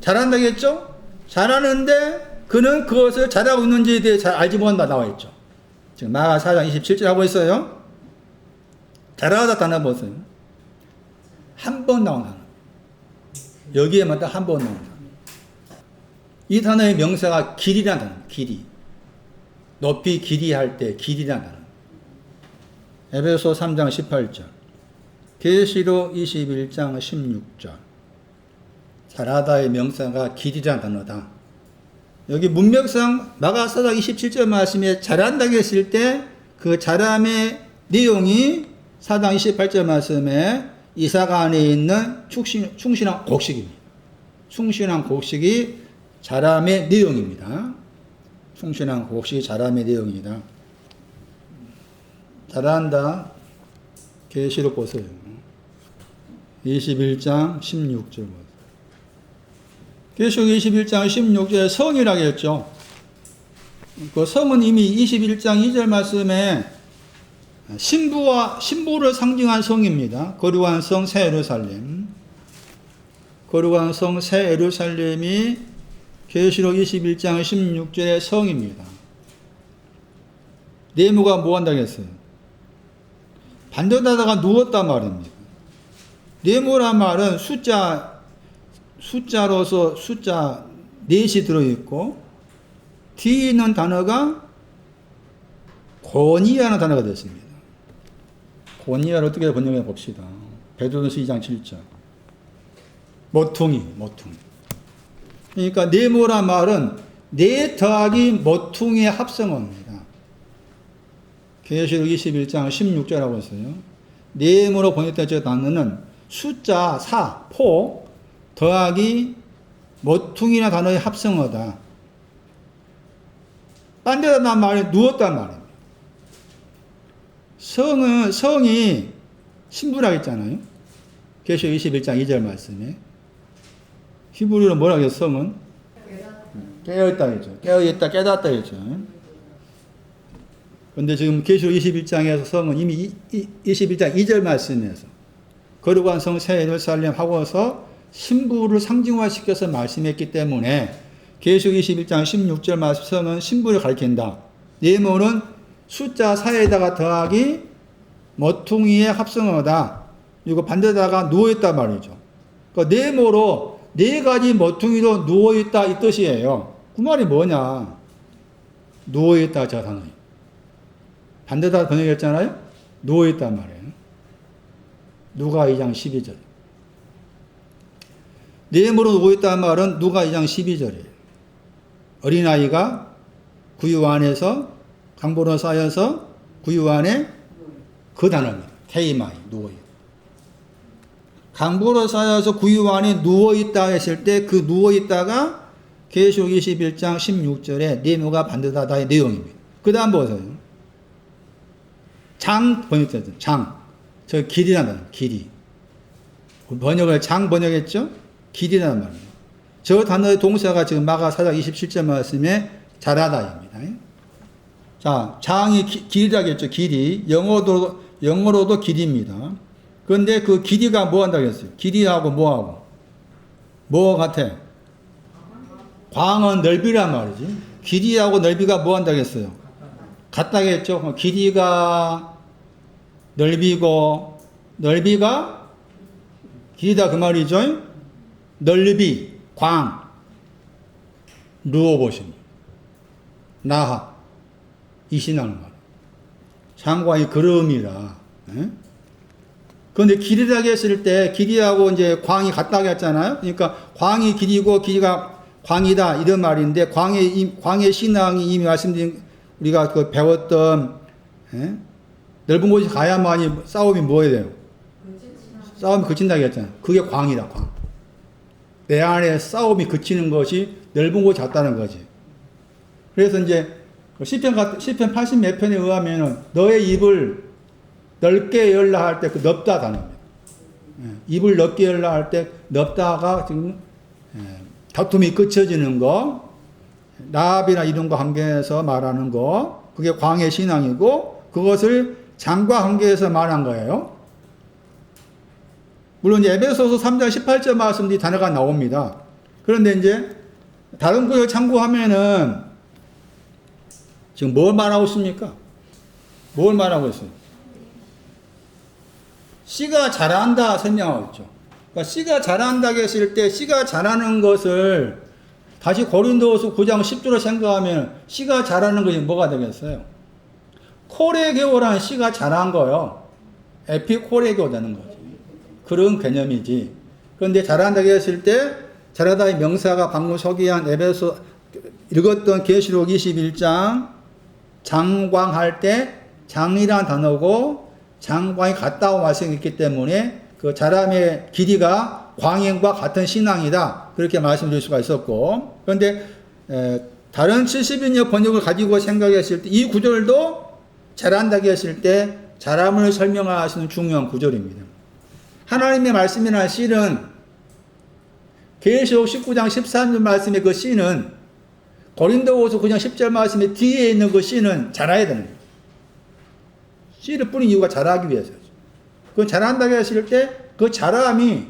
자란다겠죠? 자라는데 그는 그것을 잘하고 있는지에 대해 잘 알지 못한다 나와 있죠. 지금 마가 4장 27절 하고 있어요. 자라다 단어 보세요. 한 번 나온 단어. 여기에만 딱 한 번 나온 단어. 이 단어의 명사가 길이라는 단어. 길이. 높이 길이 할 때 길이라는 단어. 에베소 3장 18절. 계시록 21장 16절. 자라다의 명사가 길이라는 단어다. 여기 문맥상 마가 4장 27절 말씀에 자란다고 했을 때 그 자람의 내용이 4장 28절 말씀에 이사가 안에 있는 충신한 곡식입니다. 충신한 곡식이 자람의 내용입니다. 충신한 곡식이 자람의 내용이다. 자란다. 계시록 보세요. 21장 16절 보세요. 계시록 21장 16절에 성이라고 했죠. 그 성은 이미 21장 2절 말씀에 신부를 상징한 성입니다. 거룩한 성 새 예루살렘. 거룩한 성 새 예루살렘이 계시록 21장 16절의 성입니다. 네모가 뭐 한다고 했어요? 반대다다가 누웠단 말입니다. 네모란 말은 숫자로서 숫자 4이 들어있고 뒤에 있는 단어가 고니라는 단어가 됐습니다. 고니를 어떻게 번역해 봅시다. 베드로전서 2장 7절. 모퉁이. 그러니까 네모란 말은 네 더하기 모퉁이의 합성어입니다. 계시록 21장 16절하고 있어요. 네모로 번역된 저 단어는 숫자 4, 포 더하기 모퉁이나 단어의 합성어다. 딴데다 말이 누웠단 말입니다. 성이 신부라고 했잖아요. 계시록 21장 2절 말씀에. 히브리어로 뭐라고 했어요? 성은? 깨어있다 했죠. 깨어있다, 깨닫다 했죠. 그런데 지금 계시록 21장에서 성은 이미 21장 2절 말씀에서 거룩한 성 새 예루살렘 하고서 신부를 상징화시켜서 말씀했기 때문에 계시록 21장 16절 말씀 성은 신부를 가리킨다. 네모는 숫자 4에다가 더하기 모퉁이의 합성어다. 이거 반대다가 누워있다 말이죠. 그러니까 네모로 4가지 모퉁이로 누워있다 이 뜻이에요. 그 말이 뭐냐? 누워있다 저 단어예요. 반대다 번역했잖아요. 누워있단 말이에요. 누가 2장 12절. 네모로 누워있다는 말은 누가 2장 12절이에요. 어린아이가 구유 안에서 강보로 쌓여서 구유 안에 그 단어입니다. 테이마이, 누워있다. 강보로 쌓여서 구유 안에 누워있다 했을 때 그 누워있다가 계시록 21장 16절에 네모가 반듯하다의 내용입니다. 그 다음 보세요. 장 번역됐죠. 장. 저 길이라는 단어, 길이. 번역을 장 번역했죠? 길이라는 말입니다. 저 단어의 동사가 지금 마가 4장 27절 말씀에 자라다입니다. 자, 장이 길이라겠죠. 길이. 영어로도 길이입니다. 그런데 그 길이가 뭐 한다고 했어요? 길이하고 뭐하고? 뭐 같아? 광은 넓이란 말이지. 길이하고 넓이가 뭐 한다고 했어요? 같다겠죠. 길이가 넓이고 넓이가 길이다 그 말이죠. 넓이, 광, 누워보십니다. 나하, 이 신앙을 말. 장광이 그름이라. 그런데 길이라고 했을 때 길이하고 이제 광이 같다고 했잖아요. 그러니까 광이 길이고 길이가 광이다 이런 말인데 광의 신앙이 이미 말씀드린 우리가 그 배웠던 넓은 곳에 가야만이 싸움이 뭐해야 돼요? 싸움이 그친다고 했잖아요. 그게 광이다, 광. 내 안에 싸움이 그치는 것이 넓은 곳이 같다는 거지. 그래서 이제 시편 80 몇 편에 의하면은 너의 입을 넓게 열라 할 때 그 넓다 단어입니다. 입을 넓게 열라 할 때 넓다가 지금 다툼이 그쳐지는 거, 나합이나 이런 거 관계에서 말하는 거, 그게 광의 신앙이고 그것을 장과 관계에서 말한 거예요. 물론 이제 에베소서 3장 18절 말씀이 단어가 나옵니다. 그런데 이제 다른 구절 참고하면은 지금 뭘 말하고 있습니까? 뭘 말하고 있어요? 씨가 자란다 설명하고 있죠. 그러니까 씨가 자란다고 했을 때 씨가 자라는 것을 다시 고린도후서 9장 10절로 생각하면 씨가 자라는 것이 뭐가 되겠어요? 코레게오라는 씨가 자란 거요. 에피코레게오 되는 거지. 그런 개념이지. 그런데 자란다고 했을 때 자라다의 명사가 방금 소개한 에베소 읽었던 계시록 21장 장광할 때 장이라는 단어고 장광이 같다고 말씀했기 때문에 그 자람의 길이가 광행과 같은 신앙이다. 그렇게 말씀드릴 수가 있었고. 그런데 다른 70인여 번역을 가지고 생각했을 때 이 구절도 자란다고 했을 때 자람을 설명하시는 중요한 구절입니다. 하나님의 말씀이나 씨는 계시록 19장 13절 말씀의 그 씨는 고린도후서 9장 10절 말씀의 뒤에 있는 그 씨는 자라야 되는 거예요. 씨를 뿌린 이유가 자라기 위해서죠. 그 자란다고 했을 때 그 자람이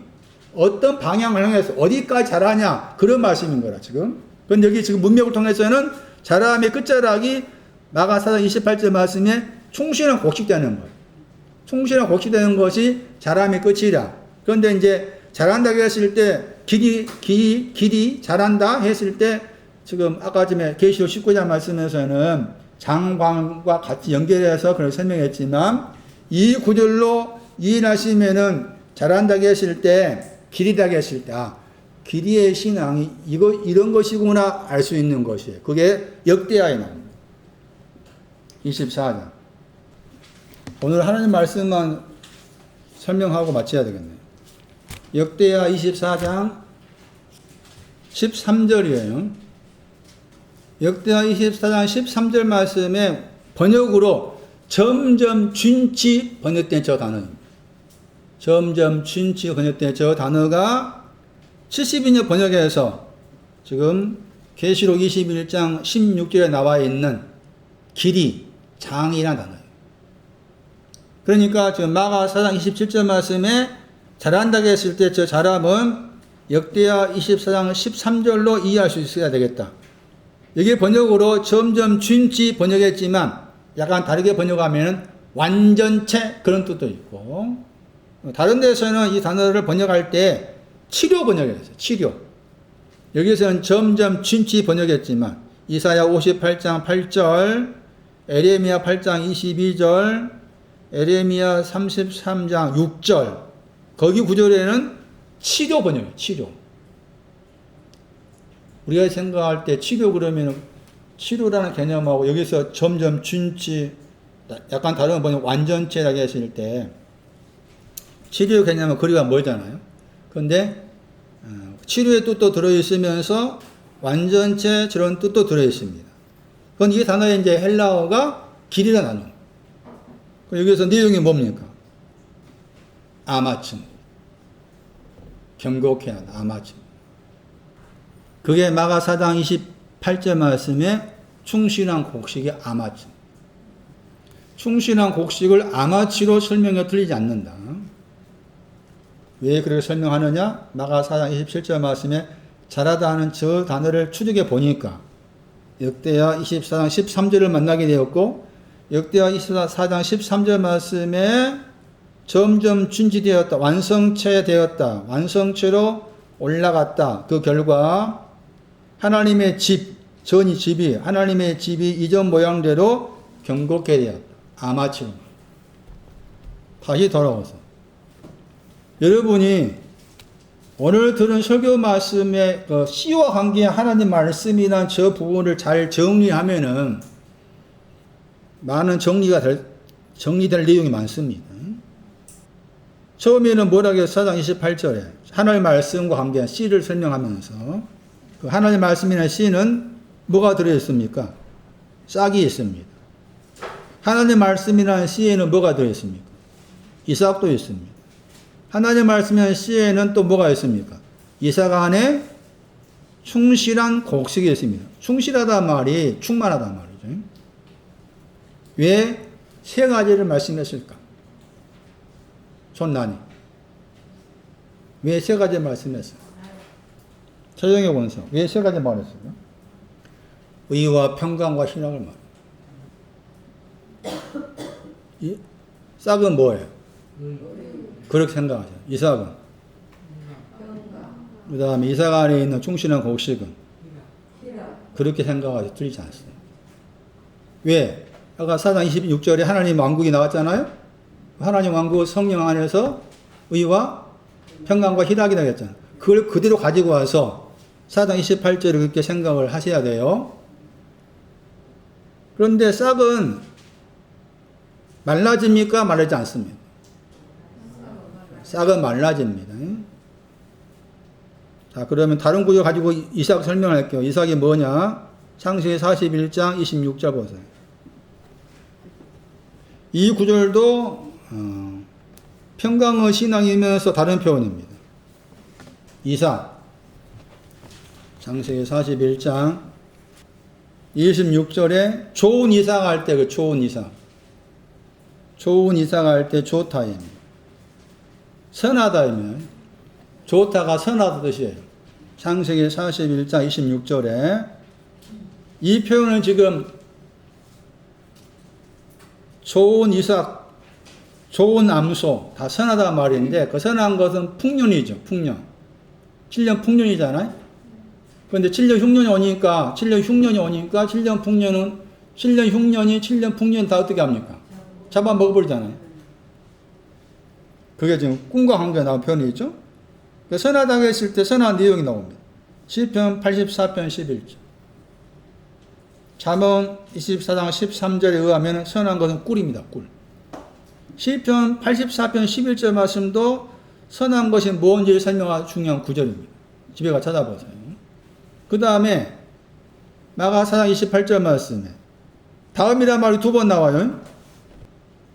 어떤 방향을 향해서 어디까지 자라냐 그런 말씀인 거라 지금. 그런데 여기 지금 문맥을 통해서는 자람의 끝자락이 마가 4장 28절 말씀에 충실한 곡식되는 거예요. 충실한 곡식되는 것이 자람의 끝이라. 그런데 이제 자란다고 했을 때 길이 자란다 했을 때 지금 아까 전에 계시록 19장 말씀에서는 장광과 같이 연결해서 그걸 설명했지만 이 구절로 이해하시면은 자란다고 했을 때 길이다고 했을 때 길이의 신앙이 이런 것이구나 알 수 있는 것이에요. 그게 역대하에 나옵니다. 24장. 오늘 하나님 말씀만 설명하고 마쳐야 되겠네요. 역대하 24장 13절이에요. 역대하 24장 13절 말씀에 번역으로 점점 준치 번역된 저 단어입니다. 점점 준치 번역된 저 단어가 70인여 번역에서 지금 계시록 21장 16절에 나와 있는 길이, 장이라는 단어예요. 그러니까 지금 마가 4장 27절 말씀에 자란다고 했을 때 저 자람은 역대하 24장 13절로 이해할 수 있어야 되겠다. 여기 번역으로 점점 준치 번역했지만 약간 다르게 번역하면 완전체 그런 뜻도 있고 다른 데서는 이 단어를 번역할 때 치료 번역했어요. 치료. 여기서는 점점 준치 번역했지만 이사야 58장 8절, 에레미야 8장 22절, 에레미야 33장 6절 거기 구절에는 치료 번역이에요. 치료. 우리가 생각할 때 치료 그러면 치료라는 개념하고 여기서 점점 준치 약간 다른 거 보면 완전체라고 했을 때 치료의 개념은 거리가 멀잖아요. 그런데 치료의 뜻도 들어있으면서 완전체 저런 뜻도 들어있습니다. 그건 이 단어의 이제 헬라어가 길이라 나누. 여기서 내용이 뭡니까? 아마침. 경고케 하다. 아마침. 그게 마가 4장 28절 말씀에 충실한 곡식의 아마침. 충실한 곡식을 아마치로 설명해 틀리지 않는다. 왜 그렇게 설명하느냐? 마가 4장 27절 말씀에 잘하다 하는 저 단어를 추적해 보니까 역대하 24장 13절을 만나게 되었고 역대하 24장 13절 말씀에 점점 준지되었다. 완성체되었다. 완성체로 올라갔다. 그 결과 하나님의 집, 전이 집이 하나님의 집이 이전 모양대로 경고케 되었다. 아마치로. 다시 돌아와서 여러분이 오늘 들은 설교 말씀의 그 씨와 관계한 하나님 말씀이란 저 부분을 잘 정리하면은 많은 정리될 내용이 많습니다. 처음에는 뭐라고 해요? 4장 28절에 하나님 말씀과 관계한 씨를 설명하면서 그 하나님 말씀이란 씨는 뭐가 들어있습니까? 싹이 있습니다. 하나님 말씀이라는 씨에는 뭐가 들어있습니까? 이삭도 있습니다. 하나님 말씀이라는 씨에는 또 뭐가 있습니까? 이삭 안에 충실한 곡식이 있습니다. 충실하다 말이 충만하다 말이죠. 왜 세 가지를 말씀했을까? 손난이. 왜 세 가지 말씀했을까? 최종의 원서. 왜 세 가지 말했을까? 의와 평강과 신앙을 말해요. 싹은 뭐예요? 그렇게 생각하죠. 이삭은. 그 다음에 이삭 안에 있는 충실한 곡식은 그렇게 생각하죠. 틀리지 않습니다. 왜? 아까 4장 26절에 하나님 왕국이 나왔잖아요. 하나님 왕국 성령 안에서 의와 평강과 희락이 나겠잖아요. 그걸 그대로 가지고 와서 4장 28절에 그렇게 생각을 하셔야 돼요. 그런데 싹은 말라집니까? 말라지지 않습니다. 싹은 말라집니다. 자, 그러면 다른 구절 가지고 이삭 설명할게요. 이삭이 뭐냐? 창세기 41장 26절 보세요. 이 구절도 평강의 신앙이면서 다른 표현입니다. 이삭 창세기 41장 26절에 좋은 이삭 할 때 그 좋은 이삭 할 때 좋다입니다. 선하다이면 좋다가 선하다 뜻이에요. 창세기 41장 26절에 이 표현은 지금 좋은 이삭, 좋은 암소 다 선하다 말인데 그 선한 것은 풍년이죠. 풍년. 7년 풍년이잖아요. 그런데 7년 흉년이 오니까 7년 흉년이 7년 풍년 다 어떻게 합니까? 잡아 먹어버리잖아요. 그게 지금 꿈과 관계가 나온 표현이죠. 선하다고 했을 때 선한 내용이 나옵니다. 시편 84편 11절. 잠언 24장 13절에 의하면 선한 것은 꿀입니다. 꿀. 시편 84편 11절 말씀도 선한 것이 뭔지를 설명하는 중요한 구절입니다. 집에 가 찾아보세요. 그 다음에 마가 4장 28절 말씀에 다음이란 말이 두 번 나와요.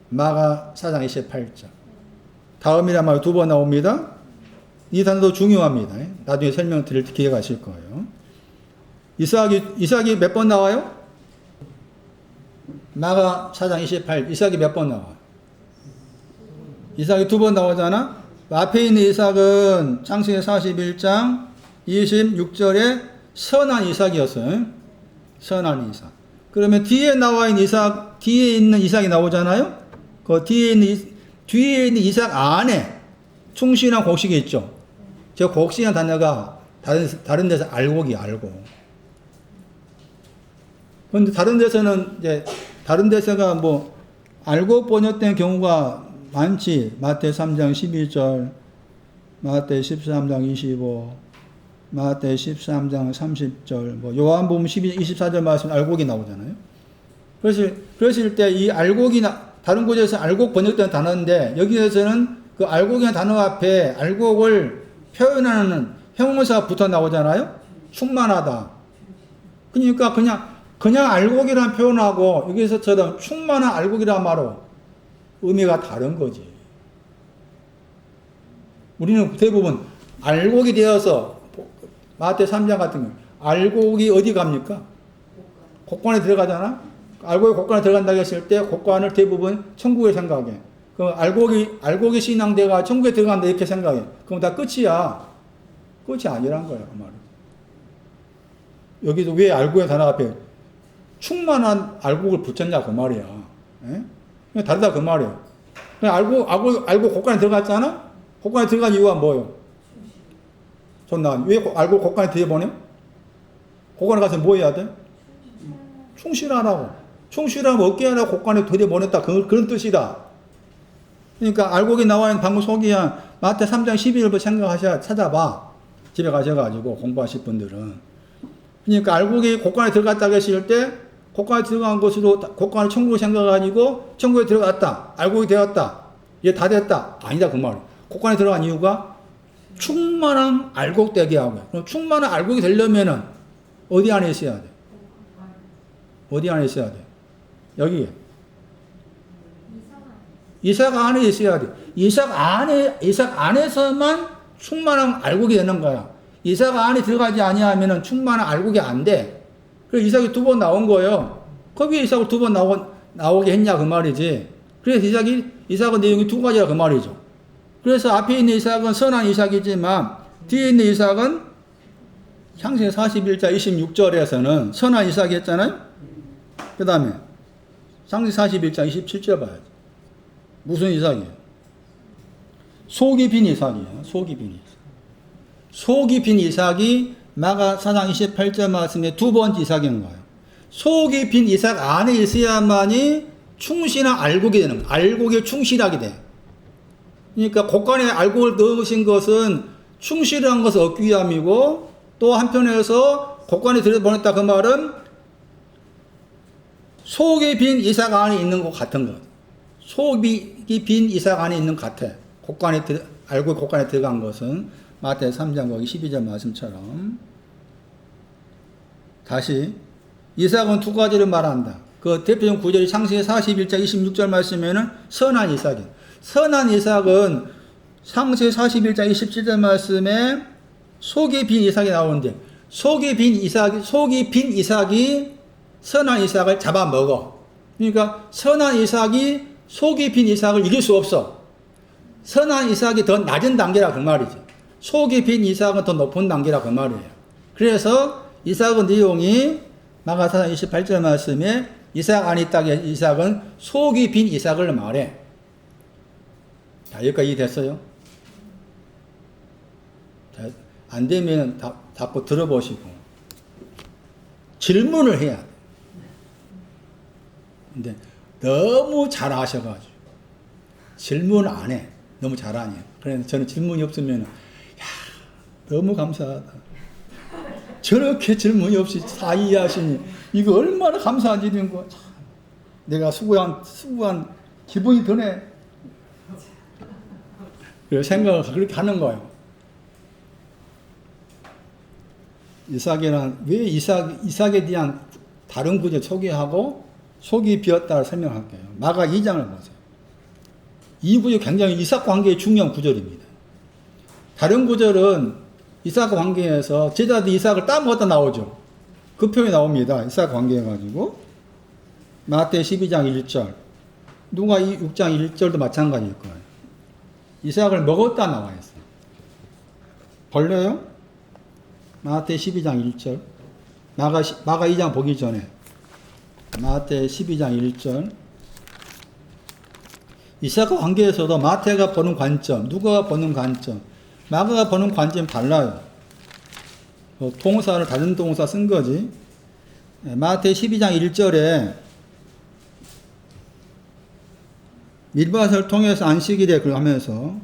마가 4장 28절. 다음이란 말이 두 번 나옵니다. 이 단어도 중요합니다. 나중에 설명드릴 기회가 있을 거예요. 이삭이 몇 번 나와요? 마가 4장 28, 이삭이 몇 번 나와요? 이삭이 두 번 나오잖아? 앞에 있는 이삭은 창세기 41장 26절에 선한 이삭이었어요. 선한 이삭. 그러면 뒤에 있는 이삭이 나오잖아요? 그 뒤에 있는 이삭 안에 충실한 곡식이 있죠. 저 곡식이라는 단어가 다른 데서 알고. 그런데 다른 데서가 뭐, 알고 번역된 경우가 많지. 마태 3장 12절, 마태 13장 25, 마태 13장 30절, 뭐, 요한복음 24절 말씀 알곡이 나오잖아요. 그러실 때 이 알곡이나 다른 구절에서 알곡 번역된 단어인데 여기에서는 그 알곡이라는 단어 앞에 알곡을 표현하는 형용사가 붙어 나오잖아요. 충만하다. 그러니까 그냥 알곡이라는 표현하고 여기서처럼 충만한 알곡이라는 말로 의미가 다른 거지. 우리는 대부분 알곡이 되어서 마태 3장 같은 경우 알곡이 어디 갑니까? 곡관에 들어가잖아. 알곡이 곡관에 들어간다고 했을 때 곡관을 대부분 천국에 생각해. 그럼 알곡이 신앙대가 천국에 들어간다 이렇게 생각해. 그럼 다 끝이야. 끝이 아니란 거야 그 말은. 여기도 왜 알곡의 단어 앞에 충만한 알곡을 붙였냐 그 말이야. 예? 다르다 그 말이야. 알곡 곡관에 들어갔잖아. 곡관에 들어간 이유가 뭐예요? 존나 왜 알곡 곡관에 들여보내? 곡관에 가서 뭐 해야 돼? 충실하라고. 충실하면 어깨 하나 곡관에 들여보냈다. 그런 뜻이다. 그러니까 알곡이 나와 있는 방금 소개한 마태 3장 12절부터 찾아봐. 집에 가셔가지고 공부하실 분들은. 그러니까 알곡이 곡관에 들어갔다고 했을 때 곡관에 들어간 것으로 곡관을 천국으로 생각하고 천국에 들어갔다. 알곡이 되었다. 이제 다 됐다. 아니다 그 말이야. 곡관에 들어간 이유가 충만한 알곡 되게 하고. 그럼 충만한 알곡이 되려면은 어디 안에 있어야 돼? 어디 안에 있어야 돼? 여기. 이삭 안에 있어야 돼. 이삭 안에서만 충만한 알곡이 되는 거야. 이삭 안에 들어가지 아니하면은 충만한 알곡이 안 돼. 그래서 이삭이 2번 나온 거예요. 거기에 이삭을 2번 나오게 했냐 그 말이지. 그래서 이삭은 내용이 2가지라 그 말이죠. 그래서 앞에 있는 이삭은 선한 이삭이지만 뒤에 있는 이삭은 창세기 41장 26절에서는 선한 이삭이 했잖아요. 그 다음에 창세기 41장 27절 봐야지. 무슨 이삭이에요? 속이 빈 이삭이에요. 속이 빈 이삭. 속이 빈 이삭이 마가 4장 28절 말씀에 2번째 이삭인 거예요. 속이 빈 이삭 안에 있어야만이 충실한 알곡이 되는 거예요. 알곡에 충실하게 돼. 그러니까 곡간에 알곡을 넣으신 것은 충실한 것을 얻기 위함이고 또 한편에서 곡간에 들여보냈다 그 말은 속이 빈 이삭 안에 있는 것 같은 것. 속이 빈 이삭 안에 있는 것 같아. 알곡 곡간에 들어간 것은 마태 3장 거기 12절 말씀처럼. 다시 이삭은 2가지를 말한다. 그 대표적 구절이 창세기 41장 26절 말씀에는 선한 이삭이. 선한 이삭은 창세기 41장 27절 말씀에 속이 빈 이삭이 나오는데 속이 빈 이삭이 선한 이삭을 잡아먹어. 그러니까 선한 이삭이 속이 빈 이삭을 이길 수 없어. 선한 이삭이 더 낮은 단계라 그 말이지. 속이 빈 이삭은 더 높은 단계라 그 말이에요. 그래서 이삭의 내용이 마가사장 28절 말씀에 이삭 안에 있다 이삭은 속이 빈 이삭을 말해. 자, 여기까지 됐어요? 자, 안 되면 자꾸 들어보시고 질문을 해야 돼. 근데 너무 잘 아셔가지고 질문 안 해. 너무 잘하니. 그래서 저는 질문이 없으면 너무 감사하다. 저렇게 질문이 없이 다 이해하시니 이거 얼마나 감사한 일인 거야. 내가 수고한 기분이 드네. 그 생각을 그렇게 하는 거예요. 왜 이삭에 대한 다른 구절 소개하고 속이 비었다를 설명할게요. 마가 2장을 보세요. 이 구절 굉장히 이삭 관계의 중요한 구절입니다. 다른 구절은 이삭 관계에서 제자들이 이삭을 따먹었다 나오죠. 그 표현이 나옵니다. 이삭 관계해가지고. 마태 12장 1절, 누가 6장 1절도 마찬가지일 거예요. 이삭을 먹었다 나와 있어요. 벌려요? 마태 12장 1절. 마가 2장 보기 전에. 마태 12장 1절. 이삭과 관계에서도 마태가 보는 관점, 누가가 보는 관점, 마가가 보는 관점이 달라요. 동사를 다른 동사 쓴 거지. 마태 12장 1절에 밀밭을 통해서 안식일에 하면서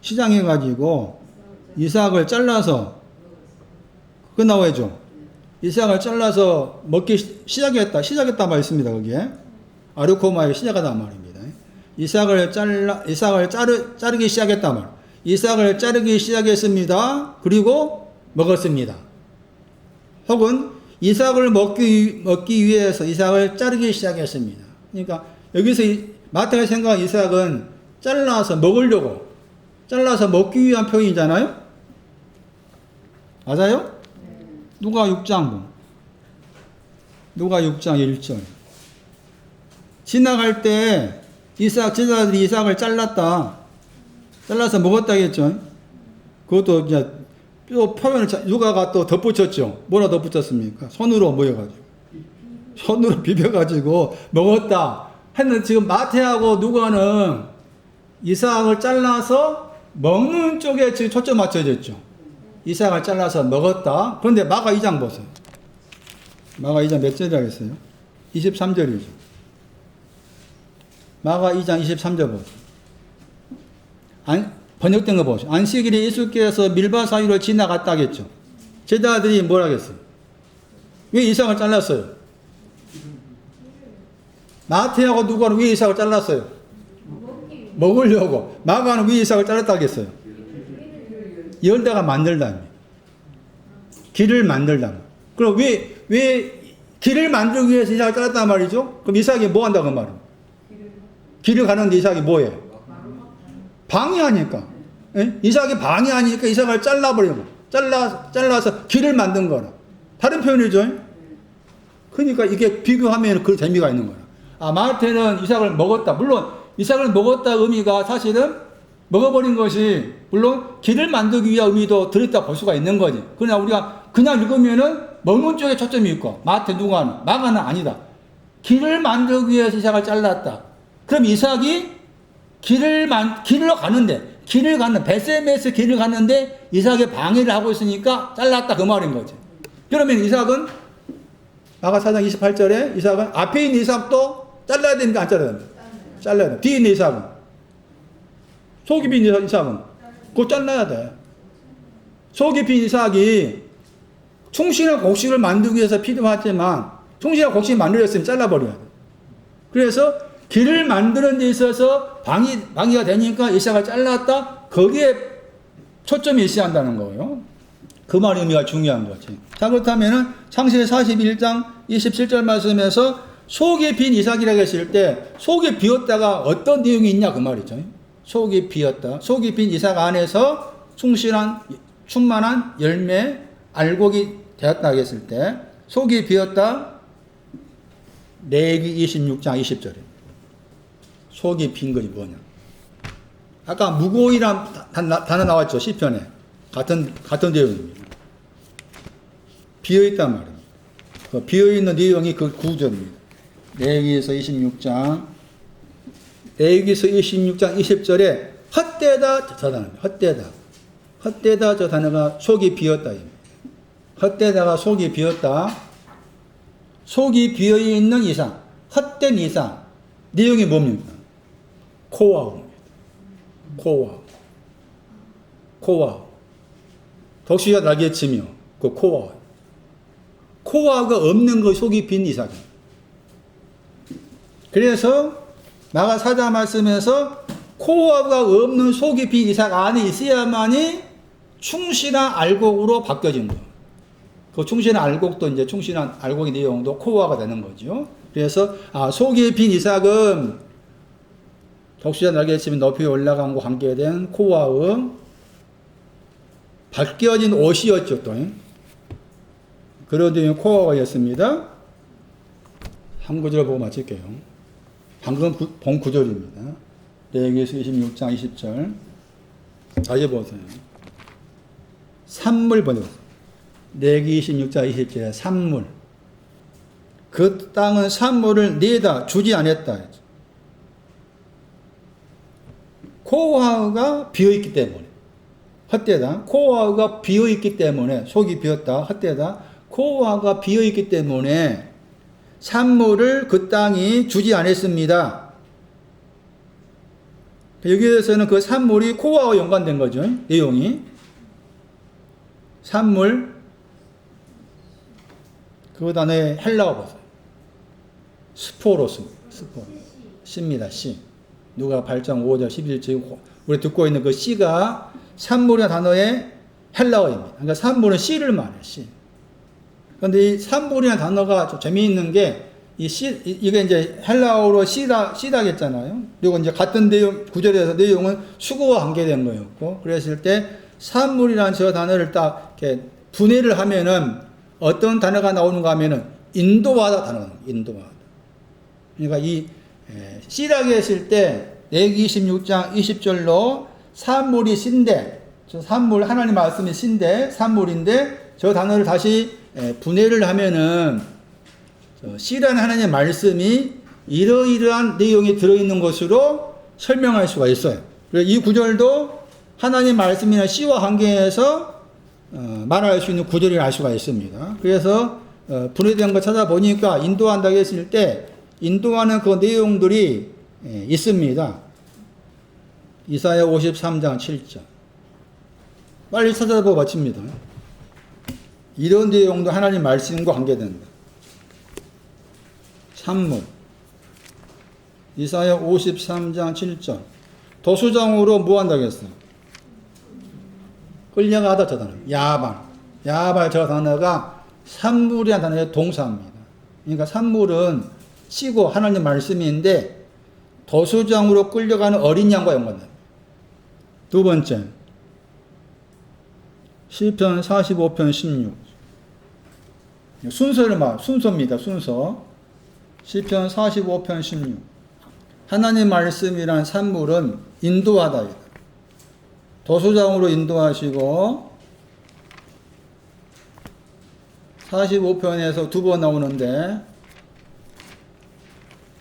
시장해가지고 이삭을 잘라서 그거 나와야죠. 이삭을 잘라서 먹기 시작했다 말씀입니다. 거기에 아르코마의 시작하단 말입니다. 이삭을 자르기 시작했단 말. 이삭을 자르기 시작했습니다. 그리고 먹었습니다. 혹은 이삭을 먹기 위해서 이삭을 자르기 시작했습니다. 그러니까 여기서 마태가 생각한 이삭은 잘라서 먹으려고, 잘라서 먹기 위한 표현이잖아요? 맞아요? 누가 6장 1절. 지나갈 때 제자들이 이삭을 잘라서 먹었다겠죠? 그것도 이제 또 표현을 누가가 또 덧붙였죠. 뭐라 덧붙였습니까? 손으로 모여가지고. 손으로 비벼가지고 먹었다. 했는데 지금 마태하고 누가는 이삭을 잘라서 먹는 쪽에 지금 초점 맞춰졌죠. 이삭을 잘라서 먹었다. 그런데 마가 2장 보세요. 마가 2장 몇 절이라겠어요? 23절이죠. 마가 2장 23절 보세요. 번역된 거 보세요. 안식일에 예수께서 밀밭 사이로 지나갔다겠죠. 제자들이 뭐라 하겠어요? 왜 이삭을 잘랐어요? 마태하고 누가는 왜 이삭을 잘랐어요? 먹으려고. 마가는 왜 이삭을 잘랐다겠어요? 열다가 만들다. 길을 만들다. 그럼 왜 길을 만들기 위해서 이삭을 잘랐단 말이죠? 그럼 이삭이 뭐 한다고 그 말은? 길을 가는데 이삭이 뭐예요? 방해하니까. 예? 이삭이 방해하니까 이삭을 잘라버리고, 잘라서 길을 만든 거라. 다른 표현이죠? 그러니까 이게 비교하면 그 재미가 있는 거라. 아, 마태는 이삭을 먹었다. 물론, 이삭을 먹었다 의미가 사실은 먹어버린 것이, 물론 길을 만들기 위한 의미도 들었다 볼 수가 있는 거지. 그러나 우리가 그냥 읽으면은 먹는 쪽에 초점이 있고, 마태 누가는, 마가는 아니다. 길을 만들기 위해서 이삭을 잘랐다. 그럼 이삭이 길로 가는데, 베세메스 길을 가는데 이삭이 방해를 하고 있으니까 잘랐다 그 말인 거지. 그러면 이삭은 마가 4장 28절에 이삭은 앞에 있는 이삭도 잘라야 되는가 안 잘라야 됩니까? 잘라야 돼. 뒤에 있는 이삭은, 속이 빈 이삭은 그거 잘라야 돼. 속이 빈 이삭이 충실한 곡식을 만들기 위해서 필요하지만 충실한 곡식을 만들었으면 잘라버려야 돼. 그래서 길을 만드는 데 있어서 방해가 되니까 이삭을 잘랐다. 거기에 초점이 있어야 한다는 거예요. 그 말의 의미가 중요한 거지. 자, 그렇다면은 창세기 41장 27절 말씀에서 속이 빈 이삭이라고 했을 때 속이 비었다가 어떤 내용이 있냐 그 말이죠. 속이 비었다. 속이 빈 이삭 안에서 충만한 열매, 알곡이 되었다 했을 때 속이 비었다. 레위기 26장 20절에 속이 빈 것이 뭐냐? 아까 무고이란 단어 나왔죠. 시편에 같은 내용입니다. 비어있단 말입니다. 그 비어있는 내용이 그 구절입니다. 레위기서 26장 20절에 헛되다 저 단어입니다. 헛되다 저 단어가 속이 비었다. 헛되다가 속이 비었다. 속이 비어있는 이상, 헛된 이상. 내용이 뭡니까? 코와우입니다. 코와우. 덕시가 날개치며 그 코와우. 코와우가 없는 거 속이 빈 이삭입니다. 그래서 마가 4장 말씀에서 코와우가 없는 속이 빈 이삭 안에 있어야만이 충실한 알곡으로 바뀌어진 거예요. 그 충실한 알곡도 이제 충실한 알곡의 내용도 코와가 되는 거죠. 그래서 속이 빈 이삭은 덕수자 날개치면 높이 올라간 것과 관계된 코와의 벗겨진 옷이었죠. 또 그런 점이 코와였습니다. 한 구절을 보고 마칠게요. 방금 본 구절입니다. 레위기서 26장 20절. 다시 보세요. 산물 번역습니다. 레위기 26장 20절에 산물. 그 땅은 산물을 내다 주지 않았다. 코하우가 비어있기 때문에. 헛되다. 코하우가 비어있기 때문에. 속이 비었다. 헛되다. 코하우가 비어있기 때문에 산물을 그 땅이 주지 않았습니다. 여기에서는 그 산물이 코하우와 연관된 거죠. 내용이. 산물. 그 단어의 헬라어 보세요. 스포로스입니다. 스포. C입니다. C. 누가 8장 5절 11절 우리 듣고 있는 그 C가 산물이라는 단어의 헬라어입니다. 그러니까 산물은 C를 말해요. C. 그런데 이 산물이라는 단어가 좀 재미있는 게 이게 이제 헬라어로 C다겠잖아요. 그리고 이제 같은 내용, 구절에서 내용은 수거와 관계된 거였고, 그랬을 때 산물이라는 저 단어를 딱 이렇게 분해를 하면은 어떤 단어가 나오는가 하면은 인도하다 단어가 나옵니다. 인도하다. 그러니까 이 C라고 했을 때 레위기 26장 20절로 산물이 C인데, 저 산물 하나님 말씀이 C인데 산물인데 저 단어를 다시 분해를 하면은 C라는 하나님의 말씀이 이러이러한 내용이 들어있는 것으로 설명할 수가 있어요. 그래서 이 구절도 하나님 말씀이나 C와 관계해서 말할 수 있는 구절이라 알 수가 있습니다. 그래서 분해된 거 찾아보니까 인도한다고 했을 때 인도하는 그 내용들이 있습니다. 이사야 53장 7절. 빨리 찾아보고 마칩니다. 이런 내용도 하나님 말씀과 관계된다. 산물. 이사야 53장 7절. 도수장으로 뭐 한다고 했어요? 끌려가다 저 단어. 야발 저 단어가 산물이라는 단어의 동사입니다. 그러니까 산물은 씨고 하나님 말씀인데 도수장으로 끌려가는 어린 양과 연관됩니다. 두 번째. 시편 45편 16. 순서입니다. 순서. 시편 45편 16. 하나님 말씀이란 산물은 인도하다. 도수장으로 인도하시고 45편에서 두 번 나오는데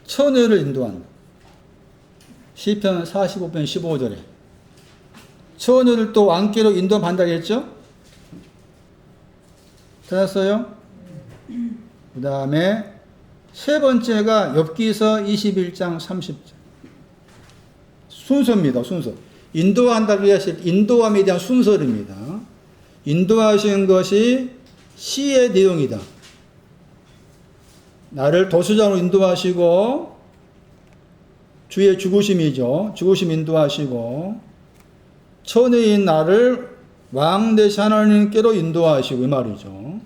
처녀를 인도한다. 시편 45편 15절에 처녀를 또 왕께로 인도한다고 했죠? 찾았어요? 그 다음에 세 번째가 욥기서 21장 30절. 순서입니다. 순서. 인도한다고 했을 때 인도함에 대한 순서입니다. 인도하신 것이 시의 내용이다. 나를 도수장으로 인도하시고 주의 죽으심이죠. 죽으심 인도하시고 처녀인 나를 왕 되신 하나님께로 인도하시고 이 말이죠.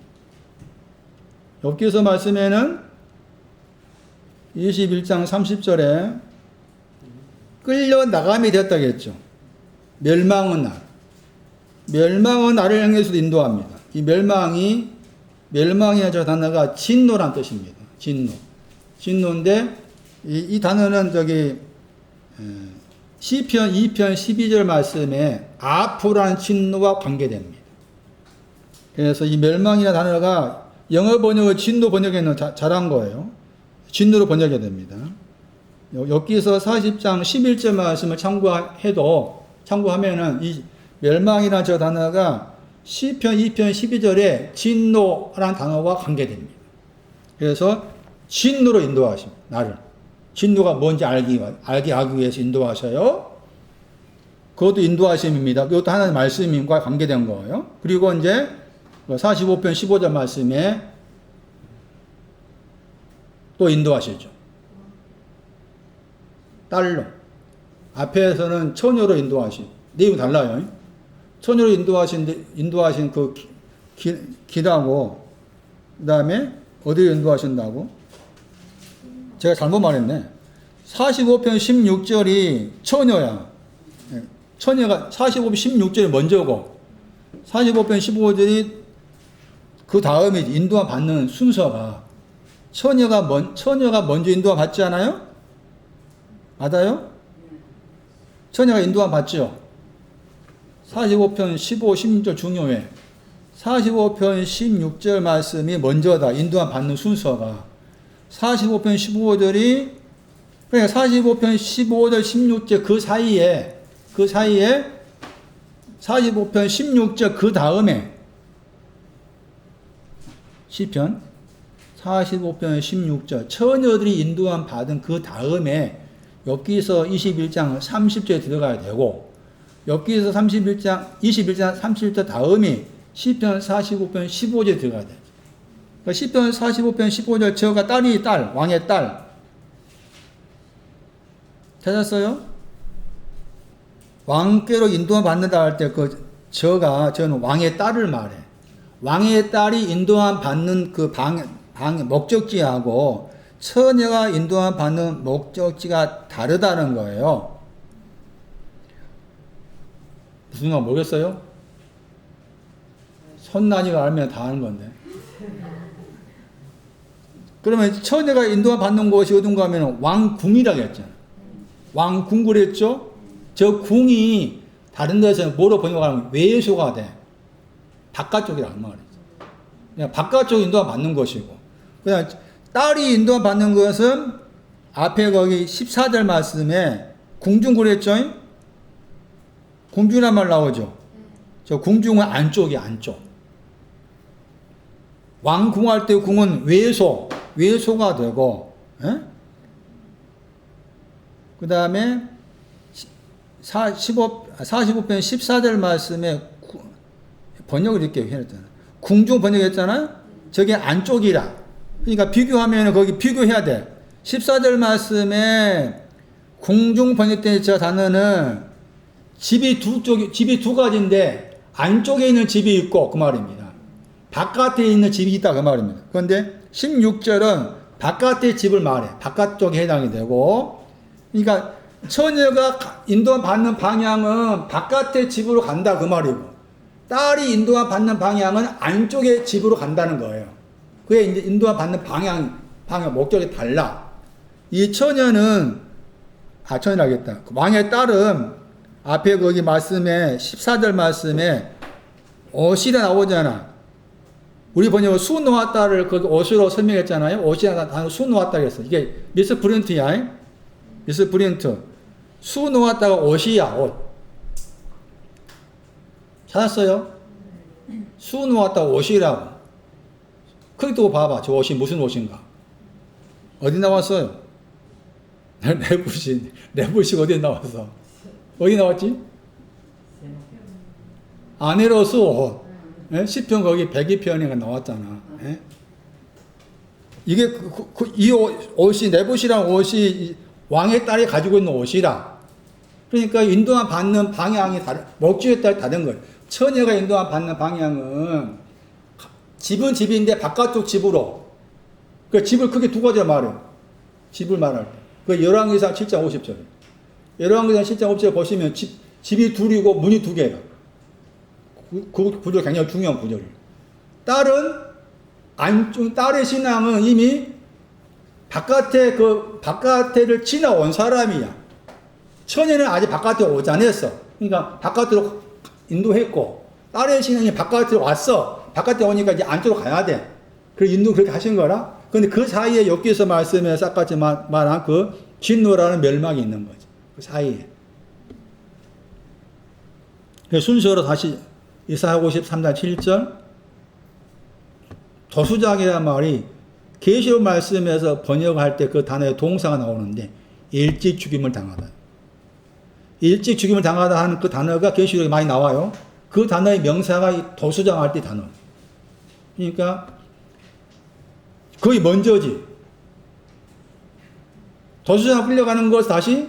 욥기서 말씀에는 21장 30절에 끌려 나감이 되었다겠죠. 멸망은 날. 멸망은 나를 향해서도 인도합니다. 이 멸망이라는 저 단어가 진노란 뜻입니다. 진노인데 이 단어는 시편 2편 12절 말씀에 아프라는 진노와 관계됩니다. 그래서 이 멸망이라는 단어가 영어 번역을 진노 번역에는 잘한 거예요. 진노로 번역해야 됩니다. 욥기서 40장 11절 말씀을 참고하면은 이 멸망이라는 저 단어가 시편 2편 12절에 진노라는 단어와 관계됩니다. 그래서 진노로 인도하십니다. 나를. 진노가 뭔지 알게 하기 위해서 인도하셔요. 그것도 인도하심입니다. 그것도 하나님의 말씀과 관계된 거예요. 그리고 이제 45편 15절 말씀에 또 인도하시죠. 딸로. 앞에서는 처녀로 인도하시고, 내용이 달라요. 처녀로 인도하신 그 길하고, 그 다음에 어디로 인도하신다고? 제가 잘못 말했네. 45편 16절이 처녀야. 처녀가 45편 16절이 먼저고, 45편 15절이 그 다음에 인도와 받는 순서가 처녀가 먼저 인도와 받지 않아요? 맞아요? 처녀가 인도와 받죠? 45편 15, 16절 중요해. 45편 16절 말씀이 먼저다. 인도와 받는 순서가. 45편 15절이, 그러니까 45편 15절 16절 그 사이에 45편 16절 그 다음에 시편 45편 16절 처녀들이 인도함 받은 그 다음에 욥기서 21장 30절에 들어가야 되고, 욥기서 21장 30절 다음이 시편 45편 15절에 들어가야 돼요. 그러니까 시편 45편 15절 저가 왕의 딸. 찾았어요? 왕께로 인도함 받는다 할 때 저는 왕의 딸을 말해. 왕의 딸이 인도함 받는 그 목적지하고 처녀가 인도함 받는 목적지가 다르다는 거예요. 무슨 말 모르겠어요? 손난이가 알면 다 아는 건데. 그러면 처녀가 인도함 받는 곳이 어딘가 하면 왕궁이라고 했잖아요. 왕궁 그랬죠? 저 궁이 다른 데서 뭐로 번역하면 외소가 돼. 바깥쪽이란 말이죠. 그냥 바깥쪽 인도함 받는 것이고. 그냥 딸이 인도함 받는 것은 앞에 거기 14절 말씀에 궁중 그랬죠? 궁중이란 말 나오죠? 저 궁중은 안쪽이 안쪽. 왕궁할 때 궁은 외소가 되고, 그 다음에 45편 14절 말씀에 번역을 이렇게 해놨잖아요. 궁중 번역했잖아요. 저게 안쪽이라. 그러니까 비교하면 거기 비교해야 돼. 14절 말씀에 궁중 번역된 저 단어는 집이 두 가지인데 안쪽에 있는 집이 있고 그 말입니다. 바깥에 있는 집이 있다 그 말입니다. 그런데 16절은 바깥의 집을 말해. 바깥쪽에 해당이 되고, 그러니까 처녀가 인도함 받는 방향은 바깥의 집으로 간다 그 말이고, 딸이 인도함 받는 방향은 안쪽의 집으로 간다는 거예요. 그게 이제 인도함 받는 방향 목적이 달라. 이 처녀는 처녀라겠다. 왕의 딸은 앞에 거기 말씀에 14절 말씀에 옷이라 나오잖아. 우리 번역은 수 놓았다를 거기 옷으로 설명했잖아요. 옷이라 수 놓았다 그랬어. 이게 미스 프린트야. 미스 프린트. 수 놓았다가 옷이야, 옷. 찾았어요? 수 놓았다가 옷이라고. 거기 또 봐봐. 저 옷이 무슨 옷인가? 어디 나왔어요? 내부식 어디 나왔어? 어디 나왔지? 아내로서 옷. 시편 거기 102편에 나왔잖아. 이게 이 옷이 내부시랑 옷이 왕의 딸이 가지고 있는 옷이라. 그러니까 인도함 받는 방향이 목적에 따라 다른 거예요. 처녀가 인도함 받는 방향은 집은 집인데 바깥쪽 집으로. 그 집을 크게 두 가지로 말해요. 집을 말할 때. 그 열왕기상 7장 50절. 열왕기상 7장 50절 보시면 집이 둘이고 문이 두 개예요. 그 구조 굉장히 중요한 구조예요. 딸의 신앙은 이미 바깥에를 지나온 사람이야. 처녀는 아직 바깥에 오지 않았어. 그러니까 바깥으로 인도했고, 딸의 신앙이 바깥으로 왔어. 바깥에 오니까 이제 안쪽으로 가야 돼. 그래서 인도 그렇게 하신 거라. 근데 그 사이에 여기서 말씀에서 아까 말한 그 진노라는 멸망이 있는 거지. 그 사이에. 순서로 다시 이사야 53장 7절. 도수장이라는 말이 계시록 말씀에서 번역할 때 그 단어에 동사가 나오는데 일찍 죽임을 당하다. 일찍 죽임을 당하다 하는 그 단어가 계시록에 많이 나와요. 그 단어의 명사가 도수장 할 때 단어. 그러니까 거의 먼저지. 도수장 끌려가는 것 다시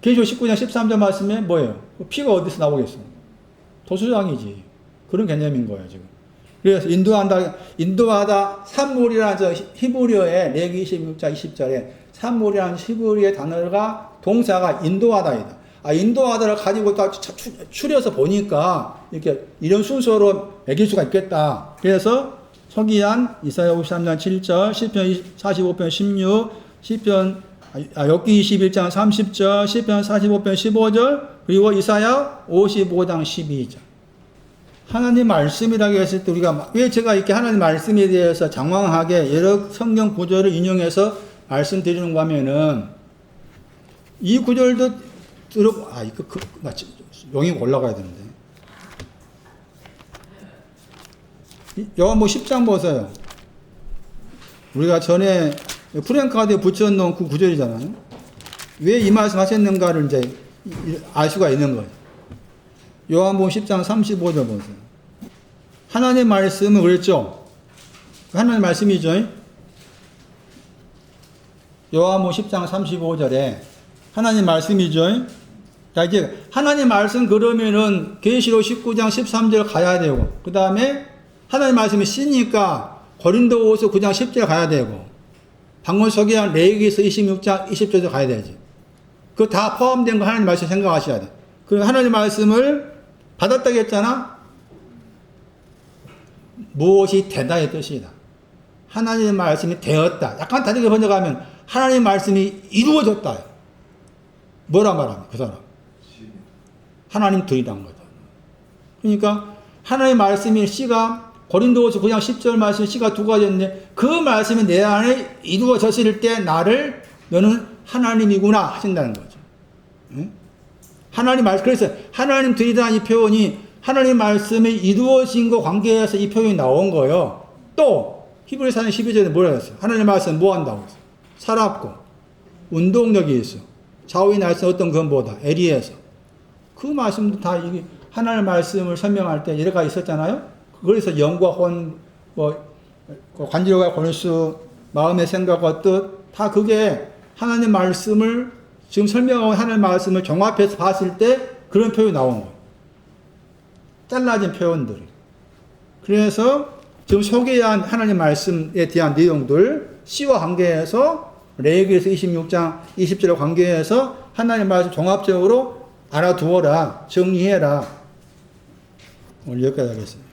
계시록 19장 13절 말씀에 뭐예요? 피가 어디서 나오겠어? 도수장이지. 그런 개념인 거예요, 지금. 그래서 인도하다 산물이라는 저 히브리어의 레기 26장 20절에 산물이라는 히브리어의 단어가 동사가 인도하다이다. 인도하다를 가지고 딱 추려서 보니까 이렇게 이런 순서로 매길 수가 있겠다. 그래서 서기한 이사야 53장 7절, 시편 45편 16, 욥기 21장 30절, 시편 45편 15절, 그리고 이사야 55장 12절. 하나님 말씀이라고 했을 때 우리가 왜 제가 이렇게 하나님 말씀에 대해서 장황하게 여러 성경 구절을 인용해서 말씀드리는가 하면은 이 구절도 용이 올라가야 되는데. 요한복음 10장 보세요. 우리가 전에 프랭카드에 붙여놓은 그 구절이잖아요. 왜 이 말씀 하셨는가를 이제 알 수가 있는 거예요. 요한복음 10장 35절 보세요. 하나님의 말씀은 그랬죠? 하나님의 말씀이죠? 요한복음 10장 35절에 하나님 말씀이죠. 자, 이제 하나님 말씀 그러면은 계시록 19장 13절 가야 되고, 그 다음에 하나님 말씀이 C니까 고린도후서 9장 10절 가야 되고, 방금 소개한 레위기서 26장 20절도 가야 되지. 그거 다 포함된 거 하나님 말씀 생각하셔야 돼. 그 하나님 말씀을 받았다고 했잖아. 무엇이 되다의 뜻이다. 하나님의 말씀이 되었다. 약간 다르게 번역하면 하나님의 말씀이 이루어졌다. 뭐라 말하면 그 사람? 하나님 들이란 거다. 그러니까 하나님의 말씀이 C가 고린도후서 9장 10절 말씀 C가 두 가지인데 그 말씀이 내 안에 이루어졌을 때 나를 너는 하나님이구나 하신다는 거죠. 응? 하나님 말씀 그래서 하나님 들이다는 이 표현이 하나님 말씀이 이루어진 것 관계에서 이 표현이 나온 거예요. 또 히브리서 12절에 뭐라 했어요? 하나님 말씀 뭐 한다고 했어요? 살았고 운동력이 있어. 좌우의 날선 어떤 근보다 에리에서 그 말씀도 다 이게 하나님 말씀을 설명할 때 여러 가지 있었잖아요. 그래서 영과 혼, 관절과 권수, 마음의 생각과 뜻 다 그게 하나님 말씀을 지금 설명하고 하나님 말씀을 종합해서 봤을 때 그런 표현이 나온 거예요. 잘라진 표현들이. 그래서 지금 소개한 하나님 말씀에 대한 내용들 C와 관계해서 레위기에서 26장 20절과 관계해서 하나님 말씀 종합적으로 알아두어라, 정리해라. 오늘 여기까지 하겠습니다.